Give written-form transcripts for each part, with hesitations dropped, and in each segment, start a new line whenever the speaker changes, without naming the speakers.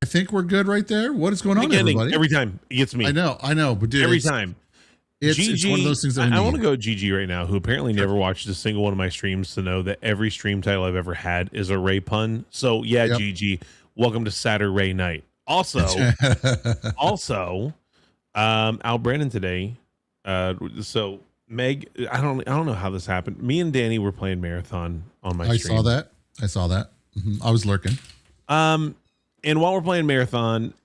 I think we're good right there. What is going on, everybody?
Every time it gets me.
I know, but dude,
every time.
It's one of those things that
I want to go GG right now, who apparently never watched a single one of my streams, to know that every stream title I've ever had is a Ray pun. So yeah, yep. GG, welcome to Saturday night. Also, Al Brandon today. So Meg, I don't know how this happened. Me and Danny were playing Marathon on my stream.
I saw that. I was lurking.
And while we're playing Marathon,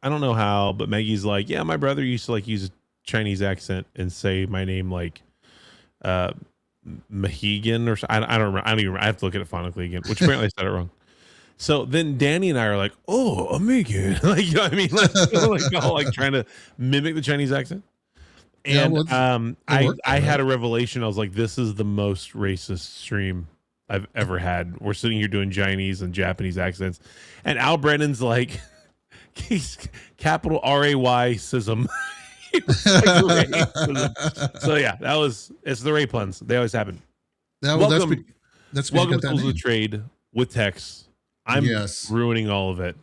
I don't know how, but Maggie's like, yeah, my brother used to like use a Chinese accent and say my name like Mahegan or something. I don't remember. I don't even remember. I have to look at it phonetically again, which apparently I said it wrong. So then Danny and I are like, oh, Amiga. Like, you know what I mean? Like trying to mimic the Chinese accent. And I had a revelation. I was like, this is the most racist stream I've ever had. We're sitting here doing Chinese and Japanese accents. And Al Brennan's like, he's capital RAY-sism. So yeah, it's the Ray puns. They always happen. Welcome to Tools of the Trade with Tex. I'm ruining all of it.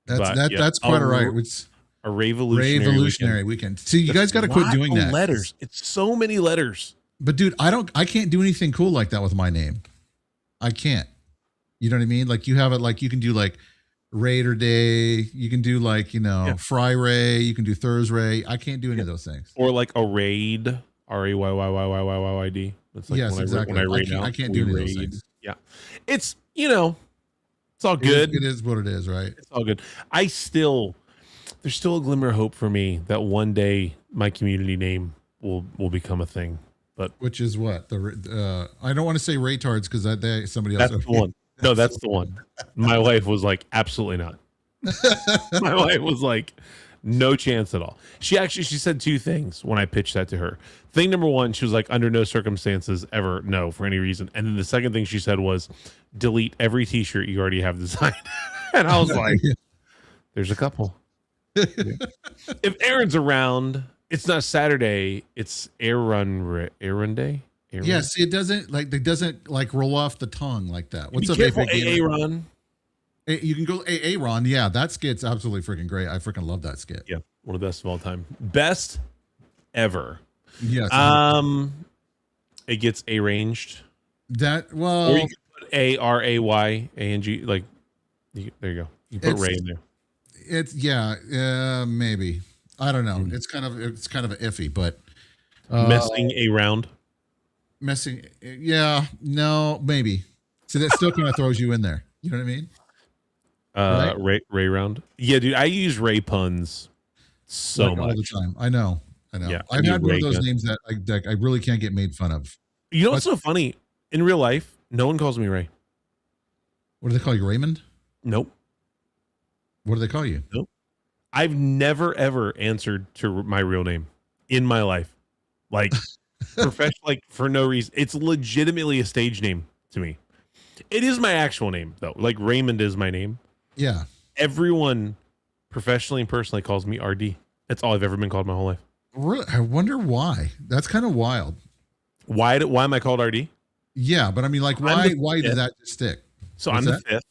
That's quite all right. It's
a revolutionary weekend.
See, you guys got to quit doing that.
Letters. It's so many letters.
But dude, I can't do anything cool like that with my name. I can't. You know what I mean? Like you have it, like you can do like Raider Day. You can do like, Fry Ray. You can do Thursday. I can't do any of those things.
Or like a raid, RAYYYYYYYD. That's like
exactly.
When I raid
I can't do any of those things.
Yeah. It's, it's all good.
It is what it is, right?
It's all good. There's still a glimmer of hope for me that one day my community name will become a thing. But
which is what? I don't want to say Raytards because somebody else.
That's the one. No, that's the one. My wife was like, absolutely not. My wife was like, no chance at all. She said two things when I pitched that to her. Thing number one, she was like, under no circumstances ever, no, for any reason. And then the second thing she said was, delete every t-shirt you already have designed. And I was like, there's a couple. If Aaron's around, it's not Saturday, it's Aaron Day.
Yes, it doesn't roll off the tongue like that.
What's up, Aaron?
You can go Aaron. Yeah, that skit's absolutely freaking great. I freaking love that skit.
Yeah, one of the best of all time. Best ever.
Yes.
It gets arranged.
Or
you can put ARAYANG. Like, there you go. You put Ray in there.
It's maybe. I don't know. It's kind of iffy, but
messing around.
Messing, no, maybe. So that still kind of throws you in there. You know what I mean?
Right? Ray round. Yeah, dude. I use Ray puns so much
all the time. I know.
Yeah,
I've had one of those names that I really can't get made fun of.
You know what's so funny? In real life, no one calls me Ray.
What do they call you, Raymond?
Nope.
What do they call you?
Nope. I've never ever answered to my real name in my life, like professional, like for no reason. It's legitimately a stage name to me. It is my actual name though. Like Raymond is my name.
Yeah.
Everyone professionally and personally calls me RD. That's all I've ever been called my whole life.
Really? I wonder why. That's kind of wild.
Why am I called RD?
Yeah, but I mean, like, why did that just stick?
So I'm the fifth.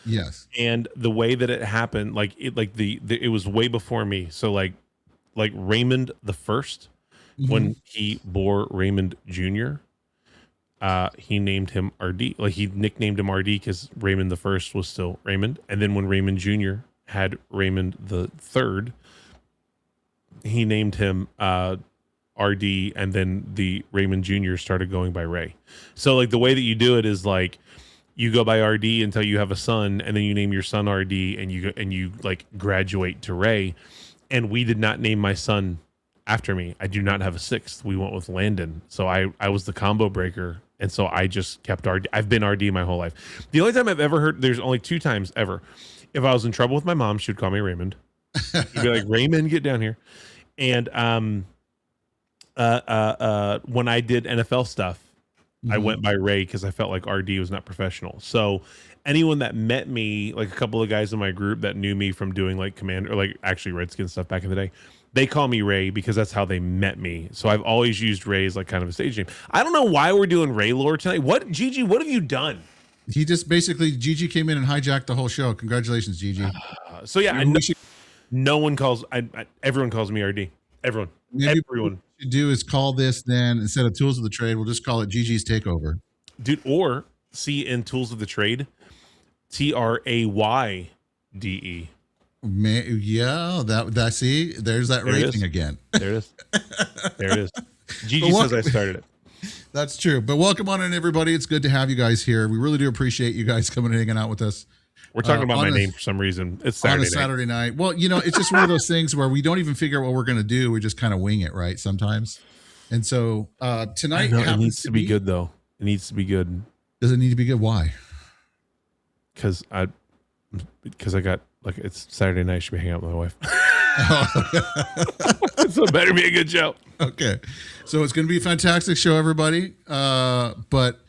Yes.
And the way that it happened, it was way before me. So like Raymond the first, when he bore Raymond Jr., he named him RD. Like he nicknamed him RD because Raymond the first was still Raymond. And then when Raymond Jr. had Raymond the third, he named him RD, and then the Raymond Jr. started going by Ray. So like the way that you do it is like you go by RD until you have a son, and then you name your son RD, and you like graduate to Ray. And we did not name my son after me. I do not have a sixth. We went with Landon. So I was the combo breaker, and so I just kept RD. I've been RD my whole life. The only time I've ever heard, there's only 2 times ever. If I was in trouble with my mom, she would call me Raymond. She'd be like, Raymond, get down here. And when I did NFL stuff, I went by Ray because I felt like RD was not professional. So anyone that met me, like a couple of guys in my group that knew me from doing like Command or like actually Redskin stuff back in the day, they call me Ray because that's how they met me. So I've always used Ray as like kind of a stage name. I don't know why we're doing Ray lore tonight. What, Gigi, what have you done?
He just basically, Gigi came in and hijacked the whole show. Congratulations, Gigi.
So yeah, I know no one calls. Everyone calls me RD. Everyone.
Maybe
Everyone.
what we should do is call this then, instead of Tools of the Trade, we'll just call it GG's Takeover.
Dude, or see in Tools of the Trade, TRAYDE.
Yeah, that see, there's that rating again.
There it is. There it is. Gigi says I started it.
That's true. But welcome on in, everybody. It's good to have you guys here. We really do appreciate you guys coming and hanging out with us.
We're talking about my name for some reason. It's
Saturday night. Well, it's just one of those things where we don't even figure out what we're going to do. We just kind of wing it, right? Sometimes. And so tonight
it needs to be good, though. It needs to be good. Does
it need to be good? Why?
Because I got it's Saturday night. I should be hanging out with my wife. So it better be a good show.
Okay. So it's going to be a fantastic show, everybody. But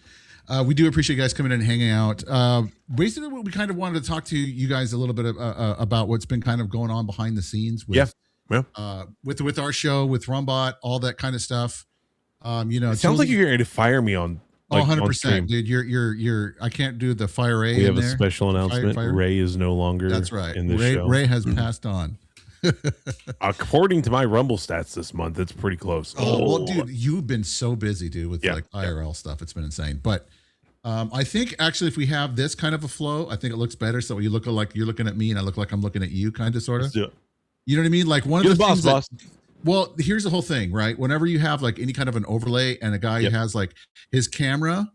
we do appreciate you guys coming in and hanging out. Basically, we kind of wanted to talk to you guys a little bit about what's been kind of going on behind the scenes with with our show, with RUM Bot, all that kind of stuff.
It sounds like you're ready to fire me on.
100%, dude. You're. I can't do the fire Ray.
We have a special announcement. Ray is no longer.
That's right.
In this show.
Ray has passed on.
According to my Rumble stats this month, it's pretty close.
Well, dude, you've been so busy, dude, with IRL stuff. It's been insane. But I think actually, if we have this kind of a flow, I think it looks better. So you look like you're looking at me, and I look like I'm looking at you, kind of, sort of.
Let's do it.
You know what I mean? Like one of the
boss,
things. Well, here's the whole thing, right? Whenever you have like any kind of an overlay, and a guy has like his camera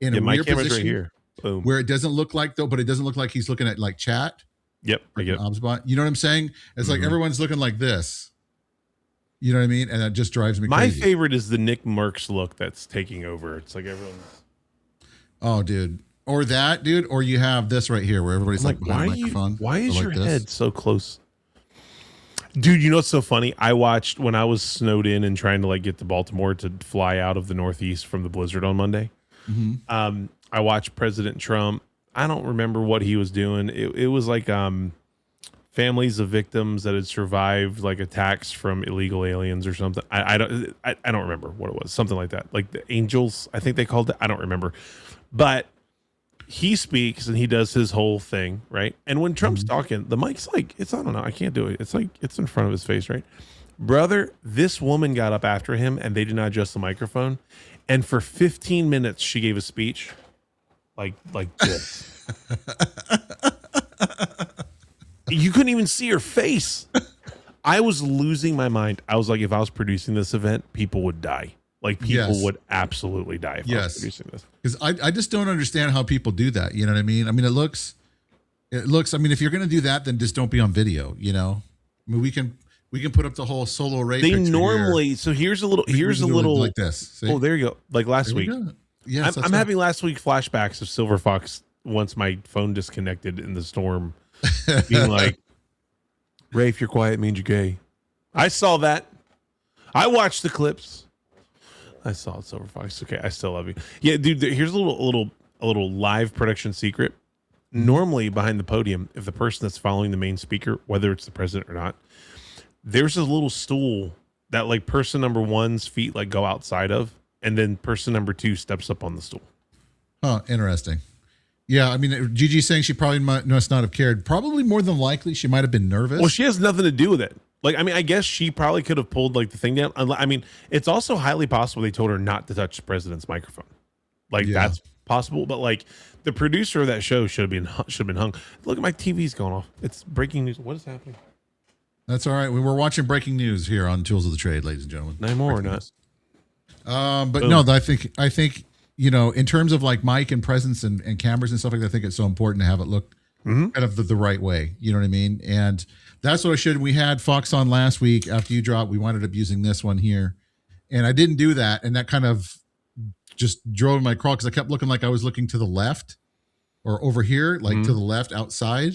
in a weird position, right here. Boom. Where it doesn't look like but it doesn't look like he's looking at like chat.
Yep, I get it.
You know what I'm saying? It's like everyone's looking like this. You know what I mean? And that just drives me crazy.
My favorite is the Nick Merckx look that's taking over. It's like everyone's.
Oh, dude. Or that, dude. Or you have this right here where everybody's like behind a microphone.
Why is your head so close? Dude, you know what's so funny? I watched when I was snowed in and trying to like get to Baltimore to fly out of the Northeast from the blizzard on Monday. Mm-hmm. I watched President Trump. I don't remember what he was doing. It was like families of victims that had survived like attacks from illegal aliens or something. I don't remember what it was. Something like that. Like the Angels, I think they called it. I don't remember. But he speaks and he does his whole thing, right? And when Trump's talking, the mic's like, I don't know, I can't do it. It's like it's in front of his face, right? Brother, this woman got up after him and they did not adjust the microphone. And for 15 minutes, she gave a speech like this. You couldn't even see her face. I was losing my mind. I was like, if I was producing this event, people would die. Like people would absolutely die if I was producing this.
Because I just don't understand how people do that. You know what I mean? I mean, it looks, I mean, if you're going to do that, then just don't be on video, you know? I mean, we can put up the whole solo Ray.
They normally, here. So here's a little
like this. See?
Oh, there you go. Like last week.
Yes,
I'm having last week flashbacks of Silver Fox once my phone disconnected in the storm, being like, Ray, if you're quiet, it means you're gay. I saw that. I watched the clips. I saw it, Silver Fox. Okay, I still love you. Yeah, dude. Here's a little live production secret. Normally, behind the podium, if the person that's following the main speaker, whether it's the president or not, there's a little stool that like person number one's feet like go outside of, and then person number two steps up on the stool.
Oh, interesting. Yeah, I mean, Gigi's saying she probably must not have cared. Probably more than likely, she might have been nervous.
Well, she has nothing to do with it. Like, I mean, I guess she probably could have pulled like the thing down. I mean, it's also highly possible they told her not to touch the president's microphone. Like that's possible. But like the producer of that show should have been hung. Look at my TV's going off. It's breaking news. What is happening?
That's all right. We were watching breaking news here on Tools of the Trade, ladies and gentlemen.
No more or not.
But boom. No, I think you know, in terms of like mic and presence and cameras and stuff like that, I think it's so important to have it look kind of the right way. You know what I mean? And that's what I should. We had Fox on last week after you dropped. We wound up using this one here, and I didn't do that, and that kind of just drove my crawl because I kept looking like I was looking to the left or over here, like to the left outside,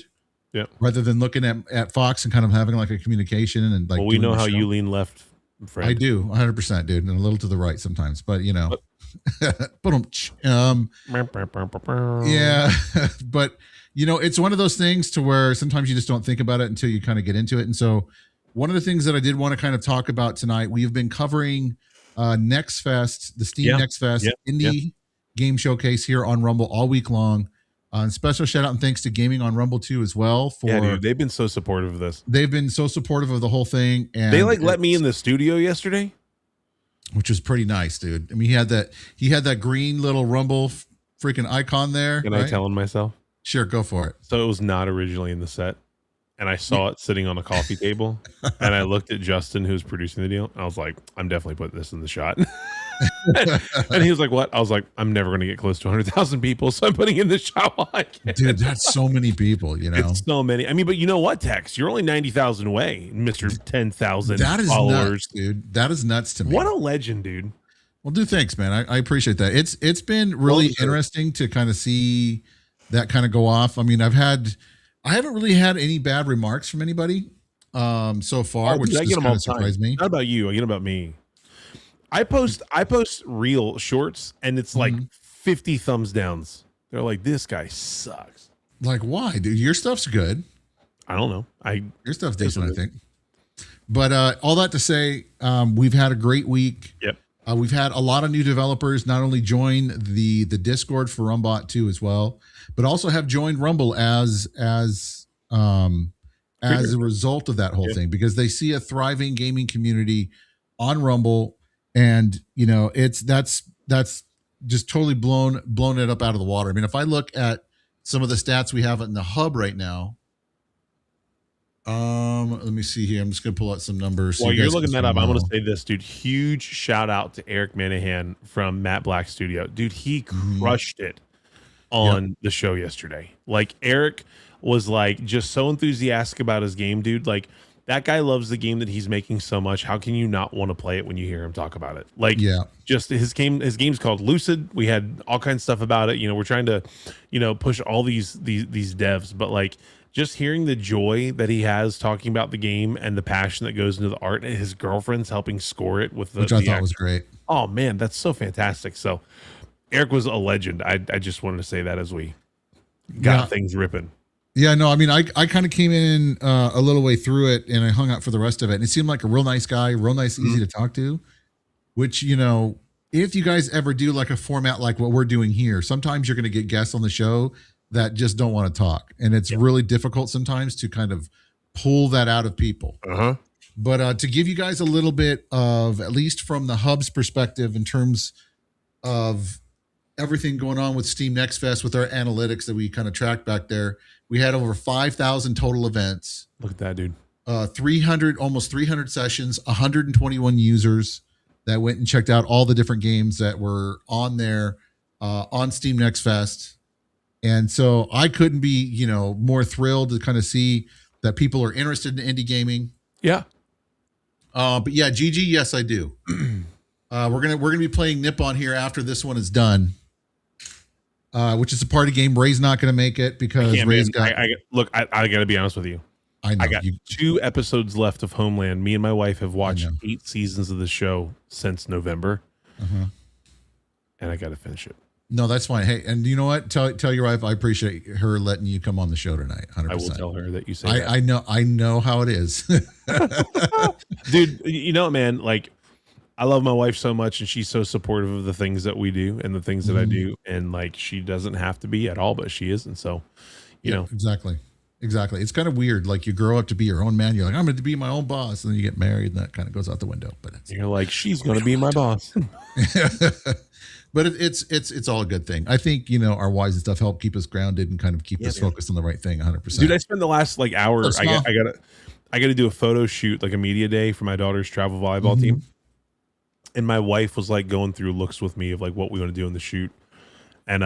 rather than looking at Fox and kind of having like a communication and like.
Well, we know how you lean left, friend.
I do, 100%, dude, and a little to the right sometimes, but you know, yeah, but. You know, it's one of those things to where sometimes you just don't think about it until you kind of get into it. And so one of the things that I did want to kind of talk about tonight, we've been covering NextFest, the Steam NextFest indie game showcase here on Rumble all week long. And special shout out and thanks to Gaming on Rumble too as well for
dude, they've been so supportive of this.
They've been so supportive of the whole thing, and
they like let me in the studio yesterday,
which was pretty nice, dude. I mean, he had that green little Rumble freaking icon there.
Can I tell him myself?
Sure, go for it.
So it was not originally in the set, and I saw it sitting on a coffee table, and I looked at Justin, who's producing the deal, and I was like, I'm definitely putting this in the shot. And he was like, what? I was like, I'm never going to get close to 100,000 people, so I'm putting in the shot while I can.
Dude, that's so many people, you know.
It's so many. I mean, but you know what, Tex? You're only 90,000 away, Mr. 10,000
that is
followers.
Nuts, dude. That is nuts to me.
What a legend, dude.
Well, dude, thanks, man. I appreciate that. It's been really interesting to kind of see that kind of go off. I mean, I haven't really had any bad remarks from anybody so far, which just kind of surprised me.
Not about you. I get about me. I post reel shorts and it's like 50 thumbs downs. They're like, this guy sucks.
Like, why, dude? Your stuff's good.
I don't know.
Your stuff's decent, I think. But all that to say, we've had a great week.
Yep.
We've had a lot of new developers not only join the Discord for RUM Bot 2 as well, but also have joined Rumble as a result of that whole thing, because they see a thriving gaming community on Rumble. And you know, that's just totally blown it up out of the water. I mean, if I look at some of the stats we have in the hub right now, let me see here. I'm just gonna pull out some numbers.
While you're looking that up, I'm gonna say this, dude. Huge shout out to Eric Manahan from Matt Black Studio, dude. He crushed it on the show yesterday. Like, Eric was like just so enthusiastic about his game, dude. Like, that guy loves the game that he's making so much. How can you not want to play it when you hear him talk about it? Like, just his game's called Lucid. We had all kinds of stuff about it. You know, we're trying to, you know, push all these devs, but like, just hearing the joy that he has talking about the game and the passion that goes into the art, and his girlfriend's helping score it with
which I thought was great.
Oh man, that's so fantastic. So Eric was a legend. I just wanted to say that as we got things ripping.
Yeah, no, I mean, I kind of came in a little way through it, and I hung out for the rest of it. And it seemed like a real nice guy, real nice, easy to talk to, which, you know, if you guys ever do like a format like what we're doing here, sometimes you're going to get guests on the show that just don't want to talk. And it's really difficult sometimes to kind of pull that out of people. But to give you guys a little bit of, at least from the hub's perspective, in terms of everything going on with Steam NextFest, with our analytics that we kind of tracked back there, we had over 5,000 total events.
Look at that, dude.
300, almost 300 sessions, 121 users that went and checked out all the different games that were on there on Steam NextFest. And so I couldn't be, you know, more thrilled to kind of see that people are interested in indie gaming.
Yeah.
But yeah, GG, yes, I do. We're gonna be playing Nippon here after this one is done. Which is a party game. Ray's not going to make it because Ray's got.
I got to be honest with you.
I know.
I got 2 episodes left of Homeland. Me and my wife have watched 8 seasons of the show since November, and I got to finish it.
No, that's fine. Hey, and you know what? Tell your wife I appreciate her letting you come on the show tonight. 100%.
I will tell her that you say that.
I know how it is,
dude. You know, man, like, I love my wife so much, and she's so supportive of the things that we do and the things that I do. And like, she doesn't have to be at all, but she is. And so, you know,
exactly. It's kind of weird. Like, you grow up to be your own man. You're like, I'm going to be my own boss. And then you get married, and that kind of goes out the window, but
you're like, she's going to be my boss.
But it's all a good thing. I think, you know, our wives and stuff help keep us grounded and kind of keep us focused on the right thing. 100%.
Dude, I spent the last like hour. I got to do a photo shoot, like a media day for my daughter's travel volleyball team. And my wife was like going through looks with me of like what we want to do in the shoot. And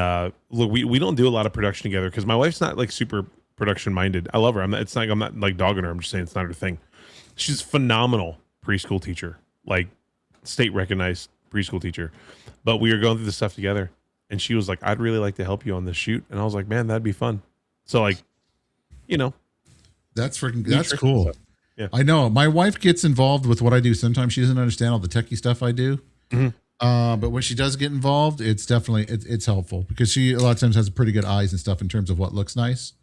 look, we don't do a lot of production together because my wife's not like super production minded. I love her. I'm not like dogging her. I'm just saying it's not her thing. She's a phenomenal preschool teacher, like state recognized preschool teacher. But we were going through this stuff together, and she was like, I'd really like to help you on this shoot. And I was like, man, that'd be fun. So like, you know,
that's cool.
Yeah.
I know my wife gets involved with what I do. Sometimes she doesn't understand all the techie stuff I do. But when she does get involved, it's definitely, it's helpful because she a lot of times has pretty good eyes and stuff in terms of what looks nice.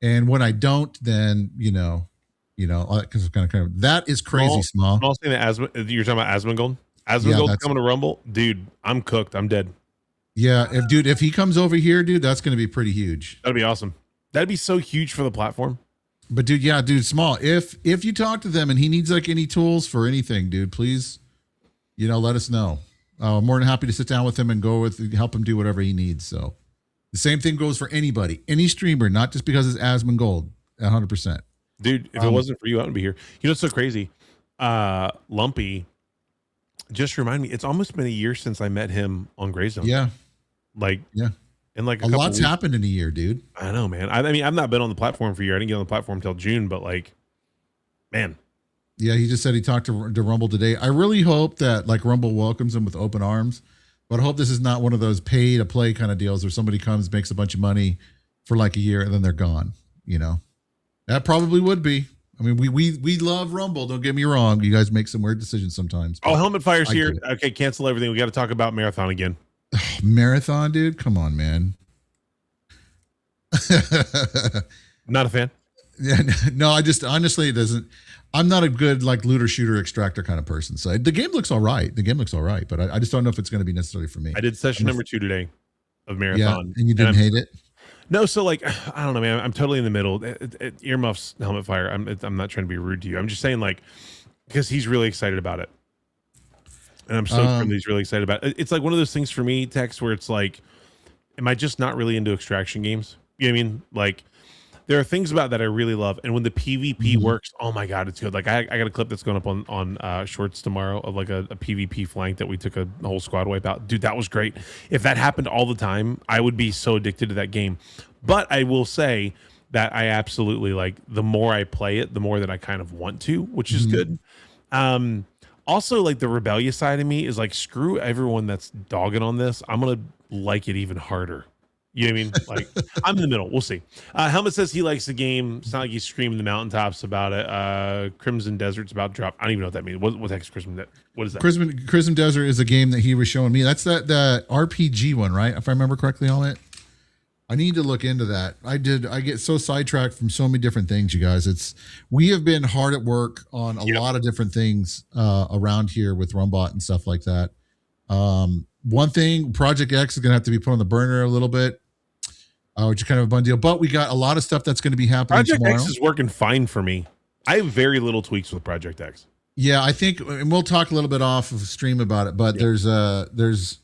And when I don't, then, you know, because kind of that is crazy small.
Small thing that you're talking about Asmongold. Asmongold coming to Rumble, dude. I'm cooked. I'm dead.
Yeah, if he comes over here, dude, that's going to be pretty huge.
That'd be awesome. That'd be so huge for the platform.
But dude, small. If you talk to them and he needs like any tools for anything, dude, please, let us know. I'm more than happy to sit down with him and help him do whatever he needs. So the same thing goes for anybody, any streamer, not just because it's Asmon Gold, 100%.
Dude, if it wasn't for you, I wouldn't be here. It's so crazy. Lumpy, just remind me, it's almost been a year since I met him on Greyzone.
Yeah.
Yeah. And like
a lot's happened in a year, dude.
I know, man. I mean, I've not been on the platform for a year. I didn't get on the platform until June, but like, man.
Yeah, he just said he talked to Rumble today. I really hope that like Rumble welcomes him with open arms, but I hope this is not one of those pay to play kind of deals where somebody comes, makes a bunch of money for like a year and then they're gone. That probably would be. I mean, we love Rumble. Don't get me wrong. You guys make some weird decisions sometimes.
Oh, Helmet Fire's here. Okay, cancel everything. We got to talk about Marathon again.
Marathon, dude. Come on, man.
Not a fan.
Yeah, no, I just honestly, it doesn't. I'm not a good like looter shooter extractor kind of person. So the game looks all right. But I just don't know if it's going to be necessarily for me.
I did session number 2 today of Marathon.
Yeah, and you didn't hate it?
No, so like I don't know, man. I'm totally in the middle. Earmuffs, Helmet Fire. I'm not trying to be rude to you. I'm just saying, like, because he's really excited about it, and I'm so he's really excited about it. It's like one of those things for me, Tex, where it's like, am I just not really into extraction games? You know what I mean? Like, there are things about that I really love, and when the PvP works, oh my god, it's good. Like I got a clip that's going up on Shorts tomorrow of like a PvP flank that we took a whole squad wipe out. Dude, that was great. If that happened all the time, I would be so addicted to that game. But I will say that I absolutely like the more I play it, the more that I kind of want to, which is good. Also, like the rebellious side of me is like, screw everyone that's dogging on this. I'm gonna like it even harder. You know what I mean? Like, I'm in the middle. We'll see. Helmet says he likes the game. It's not like he's screaming the mountaintops about it. Crimson Desert's about to drop. I don't even know what that means. What the heck is Crimson? What is that?
Crimson Desert is a game that he was showing me. That's the RPG one, right? If I remember correctly on it. I need to look into that. I get so sidetracked from so many different things, you guys. We have been hard at work on a lot of different things around here with RUM Bot and stuff like that. One thing, Project X is going to have to be put on the burner a little bit, which is kind of a fun deal. But we got a lot of stuff that's going to be happening
Project
tomorrow.
X is working fine for me. I have very little tweaks with Project X.
Yeah, I think, and we'll talk a little bit off of stream about it. But there's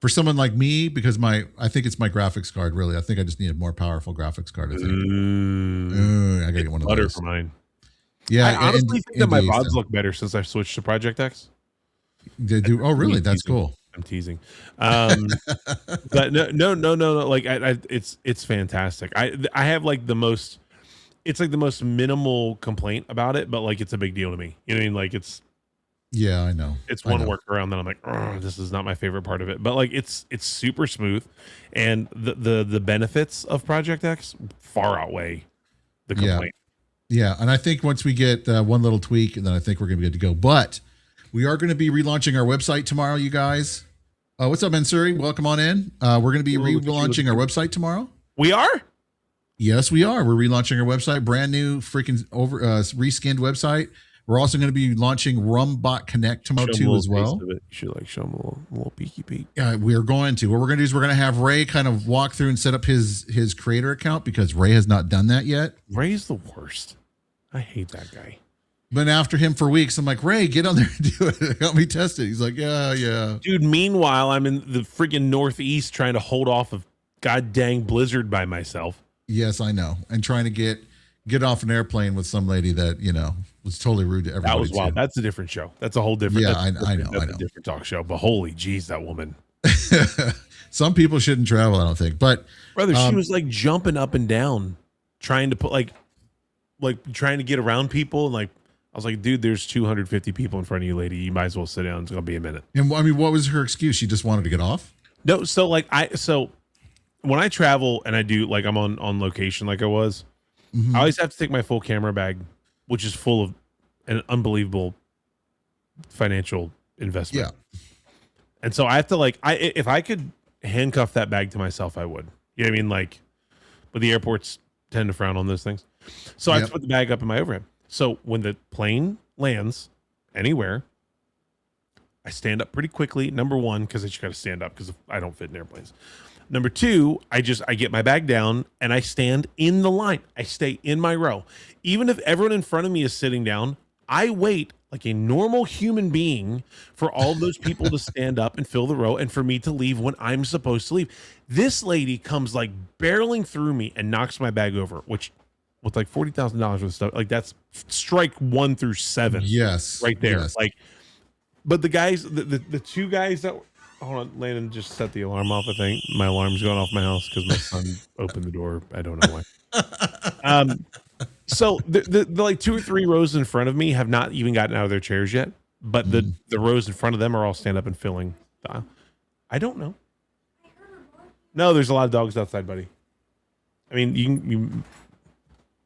for someone like me, because I think it's my graphics card. Really, I think I just need a more powerful graphics card. I think I gotta get one of those
for mine.
Yeah,
I honestly think that my VODs look better since I switched to Project X.
They do. Oh, really? That's cool.
I'm teasing. But no. Like it's fantastic. I have like the most. It's like the most minimal complaint about it, but like it's a big deal to me. You know what I mean? Like it's.
Yeah, I know.
It's one workaround that I'm like, oh, this is not my favorite part of it. But like it's super smooth, and the benefits of Project X far outweigh the complaint.
Yeah, and I think once we get one little tweak, then I think we're gonna be good to go. But we are going to be relaunching our website tomorrow, you guys. What's up, Mansuri? Welcome on in. We're going to be relaunching our website tomorrow.
We are?
Yes, we are. We're relaunching our website. Brand new freaking reskinned website. We're also going to be launching RUM Bot Connect tomorrow too as well.
You should like show them a little peeky peek.
Yeah, we're going to. What we're going to do is we're going to have Ray kind of walk through and set up his creator account, because Ray has not done that yet.
Ray's the worst. I hate that guy.
Been after him for weeks. I'm like, Ray, get on there and do it. Help me test it. He's like, yeah.
Dude, meanwhile, I'm in the freaking Northeast trying to hold off a god dang blizzard by myself.
Yes, I know. And trying to get off an airplane with some lady that, was totally rude to everybody.
That was wild. That's a different show. That's a whole different.
Yeah, I know.
A different talk show. But holy jeez, that woman.
Some people shouldn't travel, I don't think. But
brother, she was like jumping up and down, trying to put like trying to get around people, and like I was like, dude, there's 250 people in front of you, lady. You might as well sit down. It's gonna be a minute.
And I mean, what was her excuse? She just wanted to get off?
No, so like when I travel and I do like I'm on location like I was, I always have to take my full camera bag, which is full of an unbelievable financial investment. Yeah. And so I have to if I could handcuff that bag to myself, I would. You know what I mean? Like, but the airports tend to frown on those things. So I have to put the bag up in my overhead. So when the plane lands anywhere, I stand up pretty quickly. Number one, because I just got to stand up because I don't fit in airplanes. Number two, I get my bag down and I stand in the line. I stay in my row. Even if everyone in front of me is sitting down, I wait like a normal human being for all of those people to stand up and fill the row and for me to leave when I'm supposed to leave. This lady comes like barreling through me and knocks my bag over, which with like $40,000 worth of stuff, like that's strike 1 through 7.
Yes.
Right there.
Yes.
Like, but the guys, the two guys that hold on, Landon just set the alarm off. I think my alarm's going off my house because my son opened the door. I don't know why. So the like 2 or 3 rows in front of me have not even gotten out of their chairs yet, but the rows in front of them are all stand up and filling the aisle. I don't know. No, there's a lot of dogs outside, buddy. I mean, you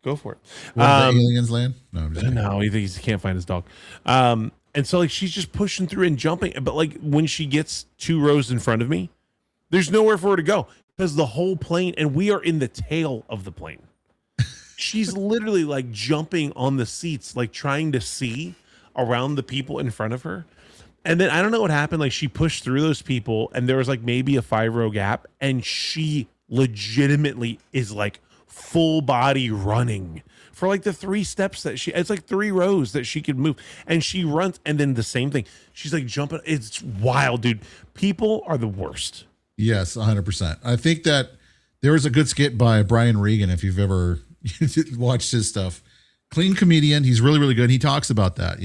go for it.
Where the aliens land?
No, he can't find his dog. And so like she's just pushing through and jumping, but like when she gets 2 rows in front of me, there's nowhere for her to go because the whole plane, and we are in the tail of the plane. She's literally like jumping on the seats, like trying to see around the people in front of her. And then I don't know what happened. Like she pushed through those people and there was like maybe a 5-row gap and she legitimately is like full body running for like the 3 steps that it's like 3 rows that she could move, and she runs. And then the same thing. She's like jumping. It's wild, dude. People are the worst.
Yes. 100%. I think that there was a good skit by Brian Regan. If you've ever watched his stuff, clean comedian. He's really, really good. He talks about that,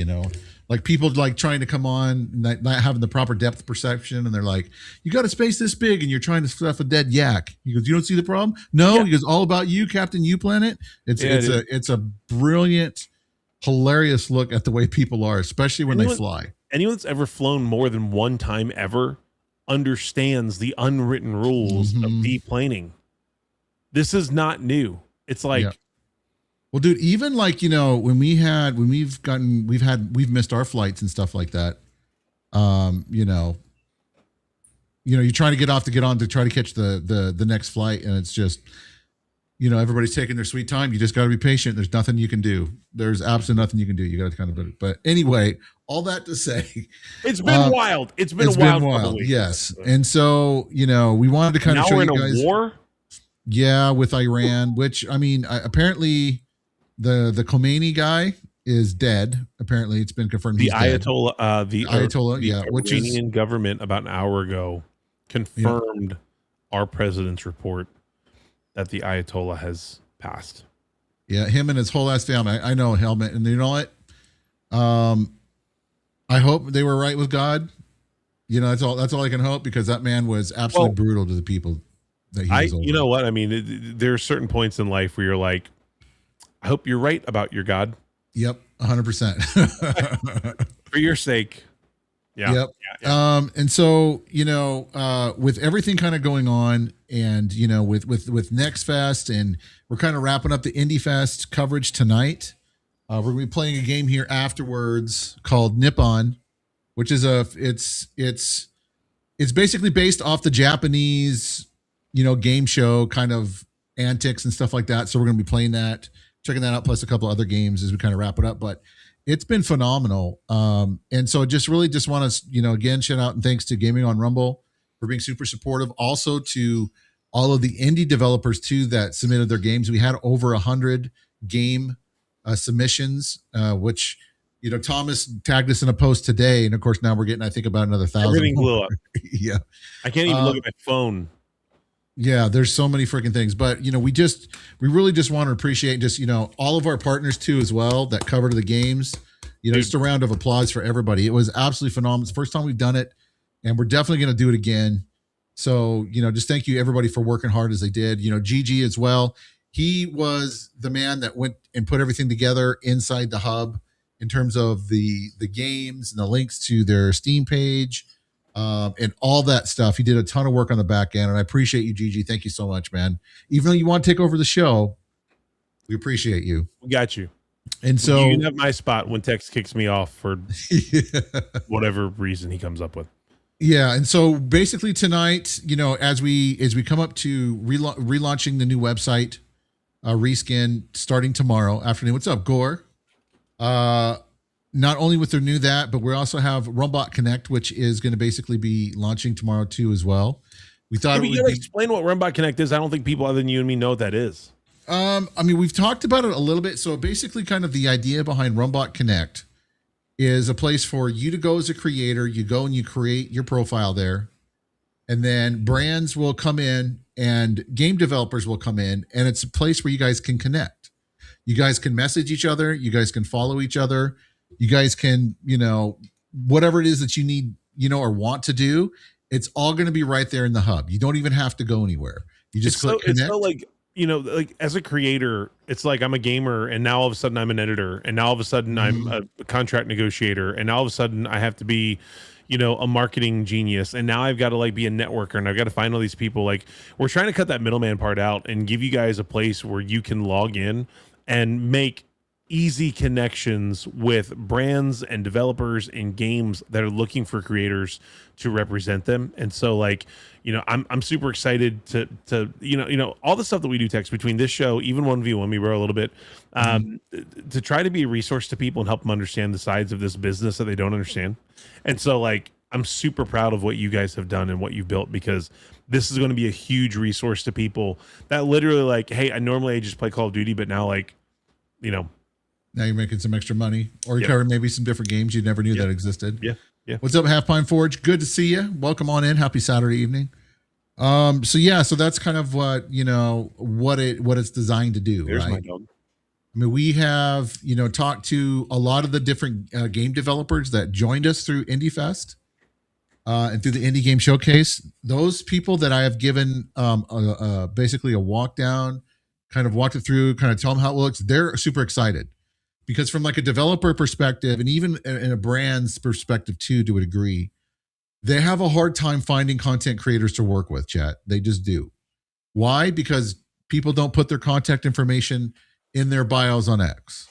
like people like trying to come on, not having the proper depth perception. And they're like, you got a space this big and you're trying to stuff a dead yak. He goes, you don't see the problem? No, yeah. He goes, all about you, Captain You Planet. It's a brilliant, hilarious look at the way people are, especially when they fly.
Anyone that's ever flown more than one time ever understands the unwritten rules of deplaning. This is not new. It's like,
well, dude, even like, when we've missed our flights and stuff like that. You're trying to get on to try to catch the next flight. And it's just, everybody's taking their sweet time. You just got to be patient. There's nothing you can do. There's absolutely nothing you can do. You got to kind of, but anyway, all that to say,
it's been wild. It's been wild.
Yes. And so, we wanted to kind of show you guys. Now we're in a war? Yeah, with Iran, which, I mean, apparently the Khomeini guy is dead. Apparently it's been confirmed.
The Ayatollah,
the Ayatollah,
which Iranian government about an hour ago confirmed our president's report that the Ayatollah has passed.
Yeah, him and his whole ass family. I know, Helmet, and you know what? I hope they were right with God. That's all I can hope, because that man was absolutely brutal to the people that he was over. You
know what? I mean, there are certain points in life where you're like, I hope you're right about your God.
Yep, 100%.
For your sake. Yeah.
Yep. Yeah. And so, with everything kind of going on, and with NextFest, and we're kind of wrapping up the Indie Fest coverage tonight. We're gonna be playing a game here afterwards called Nippon, which is it's basically based off the Japanese, game show kind of antics and stuff like that. So we're gonna be playing that, checking that out, plus a couple other games as we kind of wrap it up. But it's been phenomenal. And so just want to, again, shout out and thanks to Gaming on Rumble for being super supportive. Also to all of the indie developers too that submitted their games. We had over 100 game submissions, which, Thomas tagged us in a post today. And of course, now we're getting, I think, about another 1,000.
Everything blew up.
Yeah.
I can't even look at my phone.
Yeah, there's so many freaking things, but we really just want to appreciate just, all of our partners too, as well, that covered the games, just a round of applause for everybody. It was absolutely phenomenal. It's the first time we've done it, and we're definitely going to do it again. So, just thank you everybody for working hard as they did, Gigi as well. He was the man that went and put everything together inside the hub in terms of the games and the links to their Steam page. And all that stuff. He did a ton of work on the back end, and I appreciate you, Gigi. Thank you so much, man. Even though you want to take over the show, we appreciate you.
We got you.
And so
you can have my spot when Tex kicks me off for whatever reason he comes up with.
Yeah. And so basically tonight, as we come up to relaunching the new website, Reskin starting tomorrow afternoon. What's up, Gore? not only with their new that, but we also have RUM Bot Connect, which is going to basically be launching tomorrow too as well. We thought
Maybe you gotta explain what RUM Bot Connect is. I don't think people other than you and me know what that is.
I mean, we've talked about it a little bit. So basically, kind of the idea behind RUM Bot Connect is a place for you to go as a creator. You go and you create your profile there, and then brands will come in and game developers will come in, and it's a place where you guys can connect. You guys can message each other. You guys can follow each other. You guys can, whatever it is that you need, or want to do, it's all going to be right there in the hub. You don't even have to go anywhere. You just click connect.
It's so like, like as a creator, it's like I'm a gamer and now all of a sudden I'm an editor and now all of a sudden I'm a contract negotiator and now all of a sudden I have to be, a marketing genius. And now I've got to like be a networker and I've got to find all these people. Like we're trying to cut that middleman part out and give you guys a place where you can log in and make easy connections with brands and developers and games that are looking for creators to represent them. And so like, I'm super excited to all the stuff that we do, Tex, between this show, even 1v1 me bro a little bit, to try to be a resource to people and help them understand the sides of this business that they don't understand. And so like, I'm super proud of what you guys have done and what you've built, because this is going to be a huge resource to people that literally like, hey, I normally just play Call of Duty, but now like,
now you're making some extra money, or you're covering maybe some different games you never knew that existed.
Yeah.
What's up, Half Pine Forge? Good to see you. Welcome on in. Happy Saturday evening. So that's kind of what what it's designed to do.
There's
right?
my dog.
I mean, we have talked to a lot of the different game developers that joined us through Indie Fest and through the Indie Game Showcase. Those people that I have given basically a walk down, kind of walked it through, kind of tell them how it looks. They're super excited. Because from like a developer perspective and even in a brand's perspective too, to a degree, they have a hard time finding content creators to work with, chat. They just do. Why? Because people don't put their contact information in their bios on X.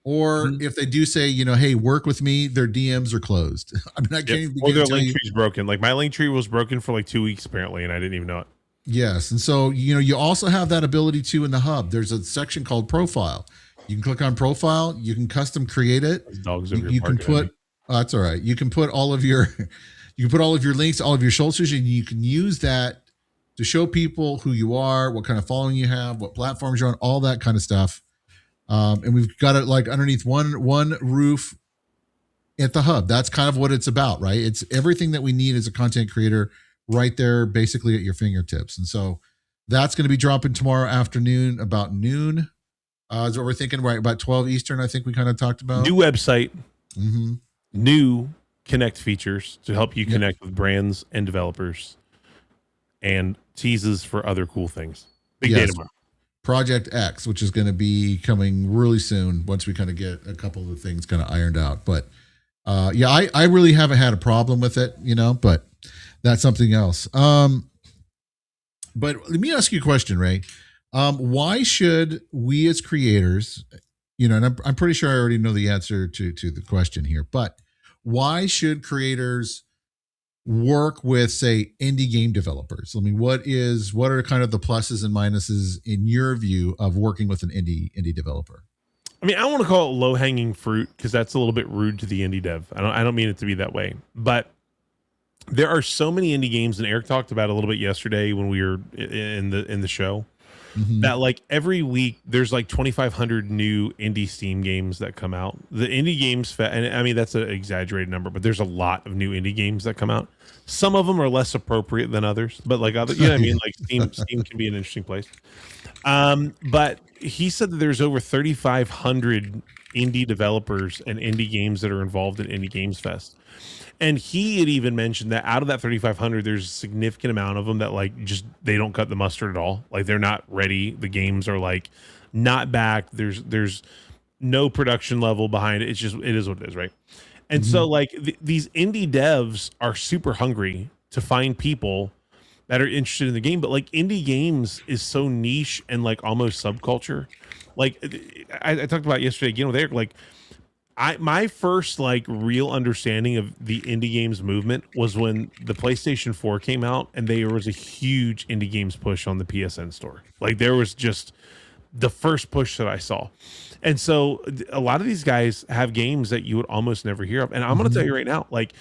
Or if they do say, hey, work with me, their DMs are closed. I mean, I can't even
begin to tell you. Or their link tree's broken. Like my link tree was broken for like 2 weeks apparently, and I didn't even know it.
Yes. And so, you also have that ability too in the hub. There's a section called profile. You can click on profile. You can custom create it.
Dogs
you can put. That's all right. You can put all of your, links, all of your socials, and you can use that to show people who you are, what kind of following you have, what platforms you're on, all that kind of stuff. And we've got it like underneath one roof at the hub. That's kind of what it's about, right? It's everything that we need as a content creator right there, basically at your fingertips. And so that's going to be dropping tomorrow afternoon about noon. Is what we're thinking, right? About 12 Eastern, I think we kind of talked about.
New website, new Connect features to help you connect with brands and developers, and teases for other cool things. Big day tomorrow.
Project X, which is going to be coming really soon once we kind of get a couple of the things kind of ironed out. But I really haven't had a problem with it, but that's something else. But let me ask you a question, Ray. Why should we as creators, and I'm pretty sure I already know the answer to the question here, but why should creators work with, say, indie game developers? I mean, what are kind of the pluses and minuses in your view of working with an indie developer?
I mean, I don't want to call it low-hanging fruit because that's a little bit rude to the indie dev. I don't mean it to be that way, but there are so many indie games, and Eric talked about it a little bit yesterday when we were in the show. That like every week there's like 2,500 new indie Steam games that come out. The indie games, and I mean that's an exaggerated number, but there's a lot of new indie games that come out. Some of them are less appropriate than others, but like other, I mean, like Steam can be an interesting place. But he said that there's over 3,500 indie developers and indie games that are involved in Indie Games Fest. And he had even mentioned that out of that 3,500, there's a significant amount of them that like just they don't cut the mustard at all. Like they're not ready. The games are like not back. There's no production level behind it. It is what it is, right? And so like these indie devs are super hungry to find people that are interested in the game. But like indie games is so niche and like almost subculture. Like I talked about yesterday again with Eric, like my first like real understanding of the indie games movement was when the PlayStation 4 came out and there was a huge indie games push on the PSN store. Like there was just the first push that I saw. And so a lot of these guys have games that you would almost never hear of. And I'm going to tell you right now, like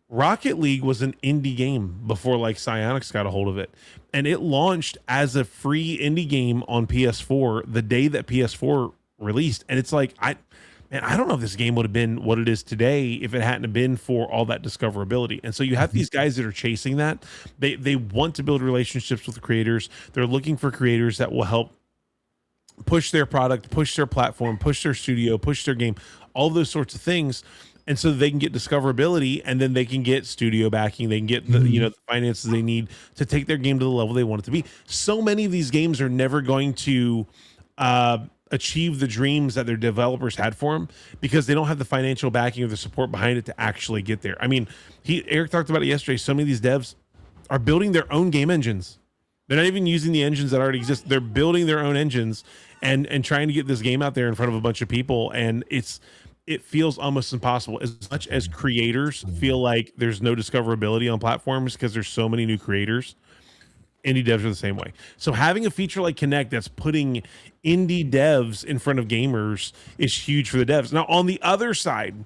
Rocket League was an indie game before like Psyonix got a hold of it. And it launched as a free indie game on PS4 the day that PS4 released. And it's like, I don't know if this game would have been what it is today if it hadn't have been for all that discoverability. And so you have these guys that are chasing that. They want to build relationships with the creators. They're looking for creators that will help push their product, push their platform, push their studio, push their game, all those sorts of things. And so they can get discoverability, and then they can get studio backing. They can get the, the finances they need to take their game to the level they want it to be. So many of these games are never going to achieve the dreams that their developers had for them because they don't have the financial backing or the support behind it to actually get there. I mean, Eric talked about it yesterday. So many of these devs are building their own game engines. They're not even using the engines that already exist. They're building their own engines and trying to get this game out there in front of a bunch of people. And it feels almost impossible. As much as creators feel like there's no discoverability on platforms because there's so many new creators, indie devs are the same way. So having a feature like Connect that's putting indie devs in front of gamers is huge for the devs. Now, on the other side,